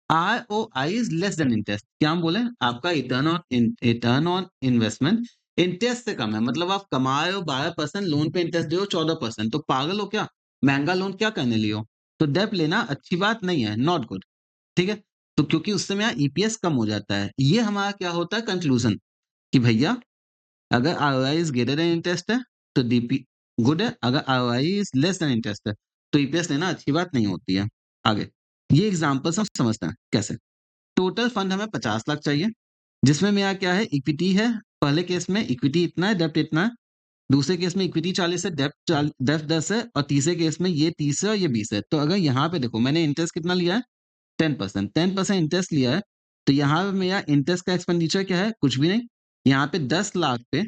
ROI is less then interest. क्या हम बोले? आपका रिटर्न ऑन इन्वेस्टमेंट इंटरेस्ट से कम है। मतलब आप कमा रहे हो 12%, लोन पे इंटरेस्ट दे रहे हो 14%, तो पागल हो क्या? महँगा लोन क्या करने लिए हो? तो डेब्ट लेना अच्छी बात नहीं है, नॉट गुड, ठीक है? तो क्योंकि उससे मेरा ईपीएस कम हो जाता है। ये हमारा क्या होता है कंक्लूज़न, कि भैया अगर ROI is greater than interest है, तो डीपी गुड है, अगर ROI is less then interest है, तो ईपीएस लेना अच्छी बात नहीं होती है। आगे, ये एग्ज़ाम्पल्स हम समझते हैं, कैसे? टोटल फंड हमें 50 लाख चाहिए, जिसमें मेरा क्या है, इक्विटी है। पहले केस में इक्विटी इतना है, डेब्ट इतना है। दूसरे केस में इक्विटी 40 है, डेब्ट 10 है, और तीसरे केस में ये 30 है और ये 20 है। तो अगर यहाँ पे देखो मैंने इंटरेस्ट कितना लिया है? 10%, 10% इंटरेस्ट लिया है, तो यहाँ पे मेरा इंटरेस्ट का एक्सपेंडिचर क्या है? कुछ भी नहीं। यहाँ पे 10 लाख पे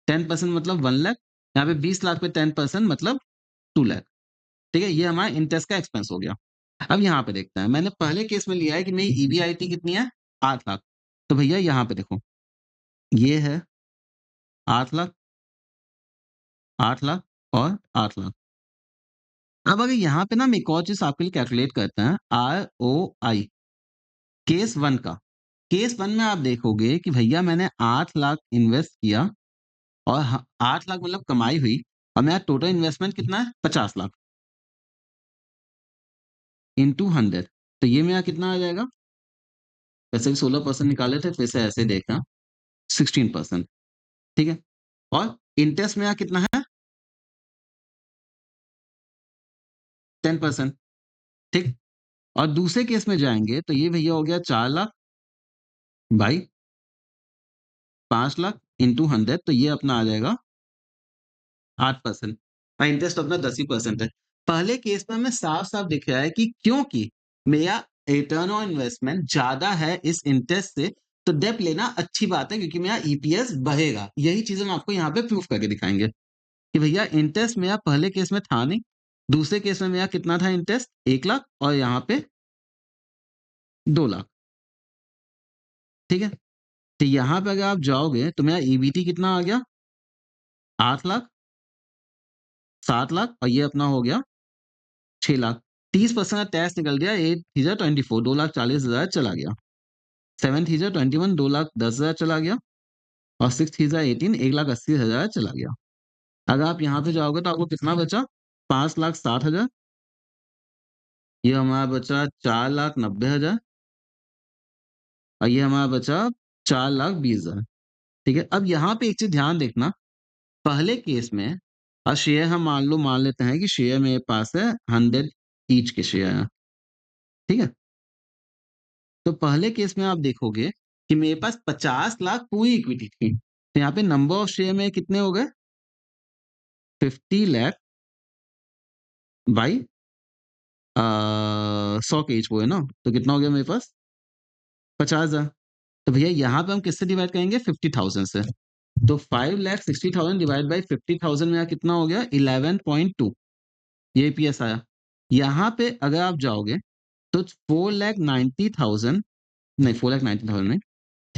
10% मतलब 1 लाख, यहाँ पे 20 लाख पे 10% मतलब 2 लाख, ठीक है? ये हमारा इंटरेस्ट का एक्सपेंस हो गया। अब यहाँ पे देखते हैं, मैंने पहले केस में लिया है कि मेरी ईबीआईटी कितनी है? 8 लाख। तो भैया यहाँ पे देखो, ये है 8 लाख, 8 लाख और 8 लाख। अब अगर यहाँ पे ना हम एक और चीज़ आपके लिए कैलकुलेट करते हैं, आरओआई, केस 1 का। केस 1 में आप देखोगे कि भैया मैंने 8 लाख इन्वेस्ट किया और 8 लाख मतलब कमाई हुई और मेरा टोटल इन्वेस्टमेंट कितना है? 50 लाख इंटू 100, तो ये मेरा कितना आ जाएगा? वैसे भी 16% निकाले थे, फिर से ऐसे देखना, 16%, ठीक है? और इंटरेस्ट मेरा कितना है? 10%, ठीक? और दूसरे केस में जाएँगे तो ये भैया हो गया 4 लाख बाई 5 लाख इंटू 100, तो ये अपना आ जाएगा 8%, और इंटरेस्ट अपना 10 ही परसेंट है। पहले केस में हमें साफ-साफ दिख रहा है कि क्योंकि मेरा रिटर्न ऑन इन्वेस्टमेंट ज़्यादा है इस इंटरेस्ट से, तो डेब्ट लेना अच्छी बात है क्योंकि मेरा ईपीएस बढ़ेगा। यही चीज़ हम आपको यहाँ पे प्रूफ करके दिखाएँगे कि भैया इंटरेस्ट मेरा पहले केस में था नहीं, दूसरे केस में मेरा कितना था इंटरेस्ट? 1 लाख और यहाँ पे 2 लाख, ठीक है? तो यहाँ पे अगर आप जाओगे तो मेरा ईबीटी कितना आ गया? 8 लाख, 7 लाख और ये अपना हो गया 6 लाख। 30% का टैक्स निकल गया, 8 थीज़ा 24, 2,40,000 चला गया। 7 थीज़ा 21, 2,10,000 चला गया और 6 थीज़ा 18, 1,80,000 चला गया। अगर आप यहाँ पे जाओगे तो आपको कितना बचा? 5,60,000, ये हमारा बचा 4,90,000 और ये हमारा बचा 4,20,000, ठीक है? अब यहाँ पे एक चीज़ ध्यान देखना, पहले केस में शेयर हम मान लेते हैं कि शेयर मेरे पास है 100 ईच के शेयर हैं, ठीक है? तो पहले केस में आप देखोगे कि मेरे पास 50 लाख पूरी इक्विटी थी। तो यहाँ पे नंबर ऑफ शेयर में कितने हो गए? 50 लाख बाई 100 के ईच वो है ना? तो कितना हो गया मेरे पास? 50,000। तो भैया यहाँ पे हम किससे डिवाइड करेंगे? 50,000 से। तो 5,60,000 डिवाइड बाई 50,000 मेरा कितना हो गया? 11.2, ये ईपीएस आया। यहाँ पे अगर आप जाओगे तो 4,90,000 नहीं, 4,90,000 नहीं,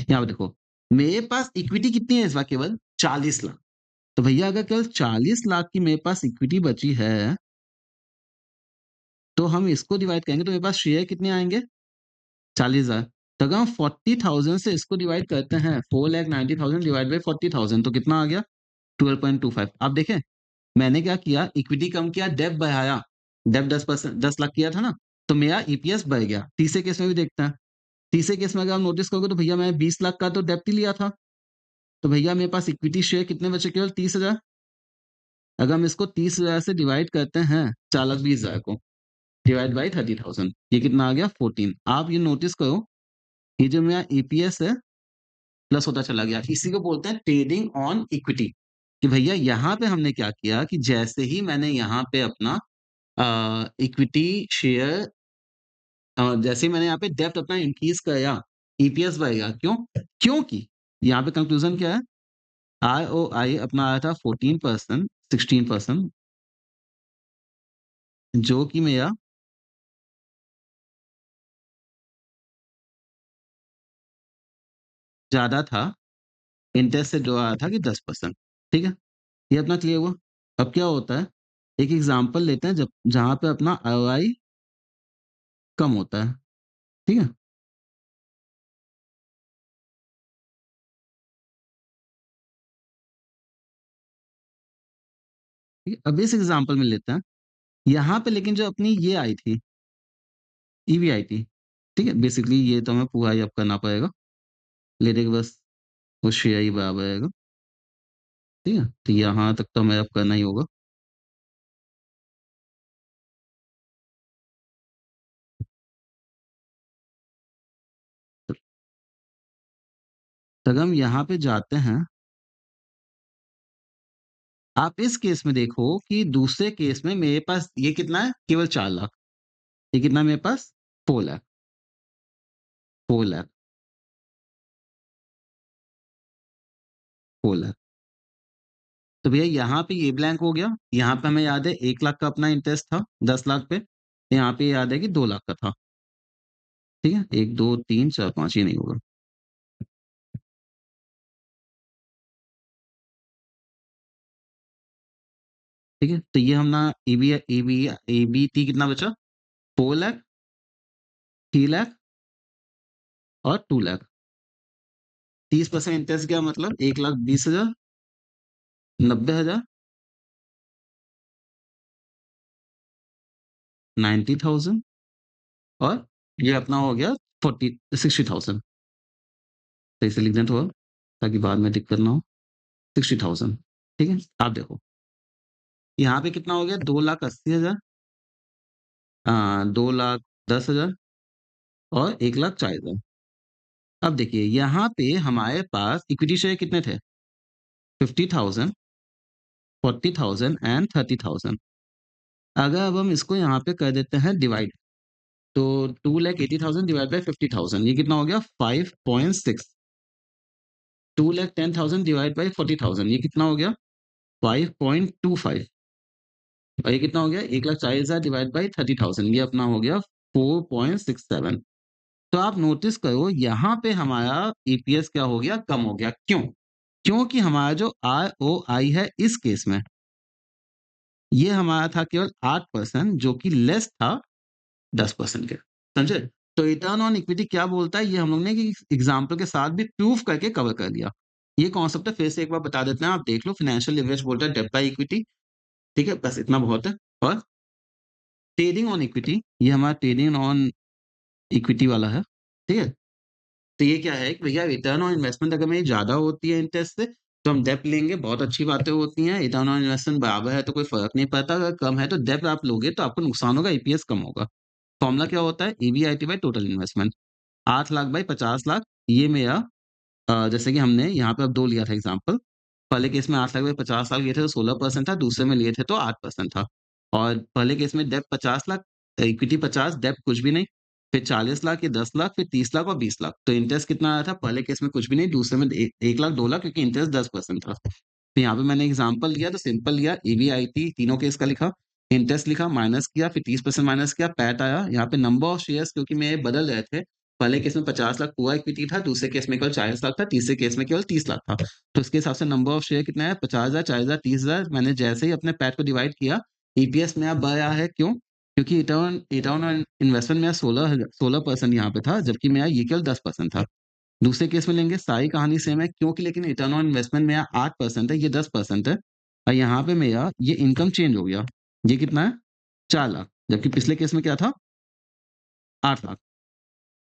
यहाँ पे देखो, मेरे पास इक्विटी कितनी है इस बार? केवल 40 लाख। तो भैया अगर केवल 40 लाख की मेरे पास इक्विटी बची है, तो हम इसको डिवाइड करेंगे तो मेरे पास शेयर कितने आएँगे? 40,000। तो अगर हम 40,000 से इसको डिवाइड करते हैं, 4,90,000 डिवाइड बाय 40,000 तो कितना आ गया? 12.25। आप देखें, मैंने क्या किया? इक्विटी कम किया, डेब्ट बढ़ाया। डेब्ट 10 लाख किया था ना? तो मेरा ईपीएस बढ़ गया। तीसरे केस में भी देखते हैं। तीसरे केस में अगर आप नोटिस करोगे तो भैया मैंने 20 लाख का तो डेब्ट ही लिया था। तो भैया मेरे पास इक्विटी शेयर कितने बचे? केवल 30,000। अगर हम इसको 30,000 से डिवाइड करते हैं 4,20,000 को, डिवाइड बाय 30,000, ये कितना आ गया? 14। आप ये नोटिस करो, ये जो मेरा ईपीएस है, प्लस होता चला गया। इसी को बोलते हैं ट्रेडिंग ऑन इक्विटी, कि भैया यहाँ पे हमने क्या किया कि जैसे ही मैंने यहाँ पे अपना इक्विटी शेयर जैसे ही मैंने यहाँ पे डेब्ट अपना इंक्रीज़ किया, ईपीएस बढ़ेगा। क्यों? क्योंकि यहाँ पे कंक्लूज़न क्या है? आरओआई अपना आया था 14%, 16%, जो कि मेरा ज़्यादा था, इंटरेस्ट से जो आया था कि 10%, ठीक है? ये अपना क्लियर हुआ। अब क्या होता है, एक एग्ज़ाम्पल लेते हैं जब जहाँ पे अपना आरओआई कम होता है, ठीक है? ठीक है? अब इस एग्ज़ाम्पल में लेते हैं, यहाँ पे लेकिन जो अपनी ये आई थी, ईवीआईटी, ठीक है? बेसिकली ये तो हमें पूरा ही अब करना पड़ेगा, लेने के बस वो शेयर ही बराबर आएगा, ठीक है? तो यहाँ तक तो हमें अब करना ही होगा। तो अगर हम यहाँ पे जाते हैं, आप इस केस में देखो कि दूसरे केस में मेरे पास ये कितना है? केवल 4 लाख। ये कितना है मेरे पास? 4 लाख, 4 लाख, 4 लाख। तो भैया यहाँ पे ये ब्लैंक हो गया। यहाँ पे हमें याद है 1 लाख का अपना इंटरेस्ट था 10 लाख पे। यहाँ पे याद है कि 2 लाख का था। ठीक है? 1, 2, 3, 4, 5 ये नहीं होगा। ठीक है? तो ये हमना ईबीटी कितना बचा? 4 लाख, 3 लाख और 2 लाख। 30% इंटरेस्ट गया मतलब 1,20,000, 90,000, 90,000 और ये अपना हो गया 60,000। सही से लिख दें थोड़ा, ताकि बाद में दिक्कत ना हो। 60,000, ठीक है? आप देखो, यहाँ पे कितना हो गया? 2,80,000, 2,10,000 और 1,40,000। अब देखिए, यहाँ पे हमारे पास इक्विटी शेयर कितने थे? 50,000, 40,000 एंड 30,000। अगर अब हम इसको यहाँ पे कर देते हैं डिवाइड, तो 2,80,000 डिवाइड बाय 50,000, ये कितना हो गया? 5.6। 2,10,000 डिवाइड बाय 40,000, ये कितना हो गया? 5.25। और ये कितना हो गया? 1,40,000 डिवाइड बाय 30,000, ये अपना हो गया 4.67। तो आप नोटिस करो, यहाँ पे हमारा ईपीएस क्या हो गया? कम हो गया। क्यों? क्योंकि हमारा जो आरओआई है इस केस में, ये हमारा था केवल 8%, जो कि लेस था 10% के। समझे? तो रिटर्न ऑन इक्विटी क्या बोलता है, ये हम लोग ने कि एग्जाम्पल के साथ भी प्रूफ करके कवर कर दिया। ये कॉन्सेप्ट है, फिर से एक बार बता देते हैं, आप देख लो। फाइनेंशियल लिवरेज बोलता है डेब्ट बाय इक्विटी, ठीक है? बस इतना बहुत है। और ट्रेडिंग ऑन इक्विटी, ये हमारा ट्रेडिंग ऑन इक्विटी वाला है, ठीक है? तो ये क्या है कि भैया रिटर्न ऑन इन्वेस्टमेंट अगर मेरी ज़्यादा होती है इंटरेस्ट से, तो हम डेब्ट लेंगे, बहुत अच्छी बातें होती हैं। रिटर्न ऑन इन्वेस्टमेंट बराबर है तो कोई फ़र्क नहीं पड़ता, अगर कम है तो डेब्ट आप लोगे तो आपको नुकसान होगा, ईपीएस कम होगा। फॉर्मूला क्या होता है? EBIT by total investment. 8 lakh by 50 lakh, ये मेरा जैसे कि हमने यहाँ पे अब 2 लिया था एग्ज़ाम्पल। पहले केस में 8 लाख बाई 50 लाख लिए थे तो 16% था, दूसरे में लिए थे तो 8% था। और पहले केस में डेब्ट 50 लाख, इक्विटी 50, डेब्ट कुछ भी नहीं। फिर 40 लाख, ये 10 लाख, फिर 30 लाख और 20 लाख। तो इंटरेस्ट कितना आया था? पहले केस में कुछ भी नहीं, दूसरे में 1 लाख, 2 लाख, क्योंकि इंटरेस्ट 10% था। तो यहाँ पे मैंने एग्ज़ाम्पल लिया तो सिंपल लिया, ईबीआईटी तीनों केस का लिखा, इंटरेस्ट लिखा, माइनस किया, फिर 30% माइनस किया, पैट आया। यहाँ पे नंबर ऑफ शेयर्स क्योंकि मेरे बदल रहे थे, पहले केस में 50 लाख पूरा इक्विटी था, दूसरे केस में केवल 40 लाख था, तीसरे केस में केवल 30 लाख था। तो इसके हिसाब से नंबर ऑफ शेयर कितना है? 50,000, 40,000, 30,000। मैंने जैसे ही अपने पैट को डिवाइड किया, ईपीएस मेरा बढ़ रहा है, क्यों? क्योंकि रिटर्न रिटर्न ऑन इन्वेस्टमेंट मेरा 16% यहाँ पे था, जबकि मेरा ये केवल 10% था। दूसरे केस में लेंगे, सारी कहानी सेम है, क्योंकि लेकिन रिटर्न ऑन इन्वेस्टमेंट मेरा 8% है, ये 10% है। और यहाँ पे मेरा ये इनकम चेंज हो गया। ये कितना है? 4 लाख, जबकि पिछले केस में क्या था? 8 लाख।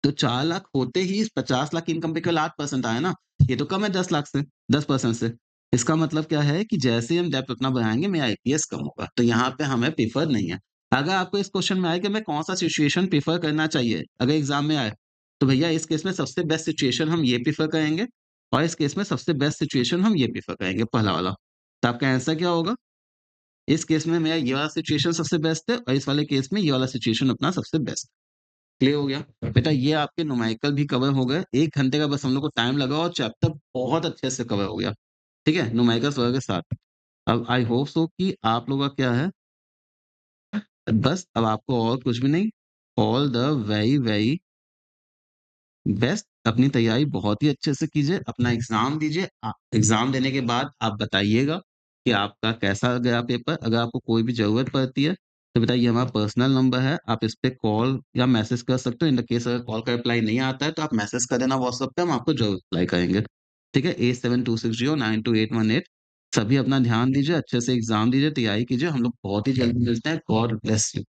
तो 4 लाख होते ही इस 50 लाख की इनकम पे केवल 8% आया ना, ये तो कम है 10 लाख से, 10% से। इसका मतलब क्या है कि जैसे ही हम डेप्थ उतना बढ़ाएँगे, मेरा ईपीएस कम होगा। तो यहाँ पे हमें प्रेफर नहीं है। अगर आपको इस क्वेश्चन में आए कि हमें कौन-सा सिचुएशन प्रेफर करना चाहिए, अगर एग्ज़ाम में आए, तो भैया इस केस में सबसे बेस्ट सिचुएशन हम ये प्रेफर करेंगे और इस केस में सबसे बेस्ट सिचुएशन हम ये प्रेफर करेंगे, पहला वाला। तो आपका आंसर क्या होगा? इस केस में मेरा ये वाला सिचुएशन सबसे बेस्ट है और इस वाले केस में ये वाला सिचुएशन अपना सबसे बेस्ट। क्लियर हो गया? बेटा ये आपके न्यूमेरिकल भी कवर हो गए। 1 घंटे का बस हम लोग को टाइम लगा और चैप्टर बहुत अच्छे से कवर हो गया। ठीक है? न्यूमेरिकल्स वगैरह के साथ। अब आई होप सो कि आप लोगों का क्या है, बस अब आपको और कुछ भी नहीं, all the very, very best. अपनी तैयारी बहुत ही अच्छे से कीजिए, अपना एग्ज़ाम दीजिए। एग्ज़ाम देने के बाद आप बताइएगा कि आपका कैसा गया पेपर। अगर आपको कोई भी ज़रूरत पड़ती है, तो बेटा ये हमारा पर्सनल नंबर है, आप इस पे कॉल या मैसेज कर सकते हो। इन द केस अगर कॉल का रिप्लाई नहीं आता है, तो आप मैसेज कर देना व्हाट्सएप पे, हम आपको ज़रूर रिप्लाई करेंगे। ठीक है? 8726092818। सभी अपना ध्यान दीजिए, अच्छे से एग्ज़ाम दीजिए, तैयारी कीजिए। हम लोग बहुत ही जल्द मिलते हैं। God bless you.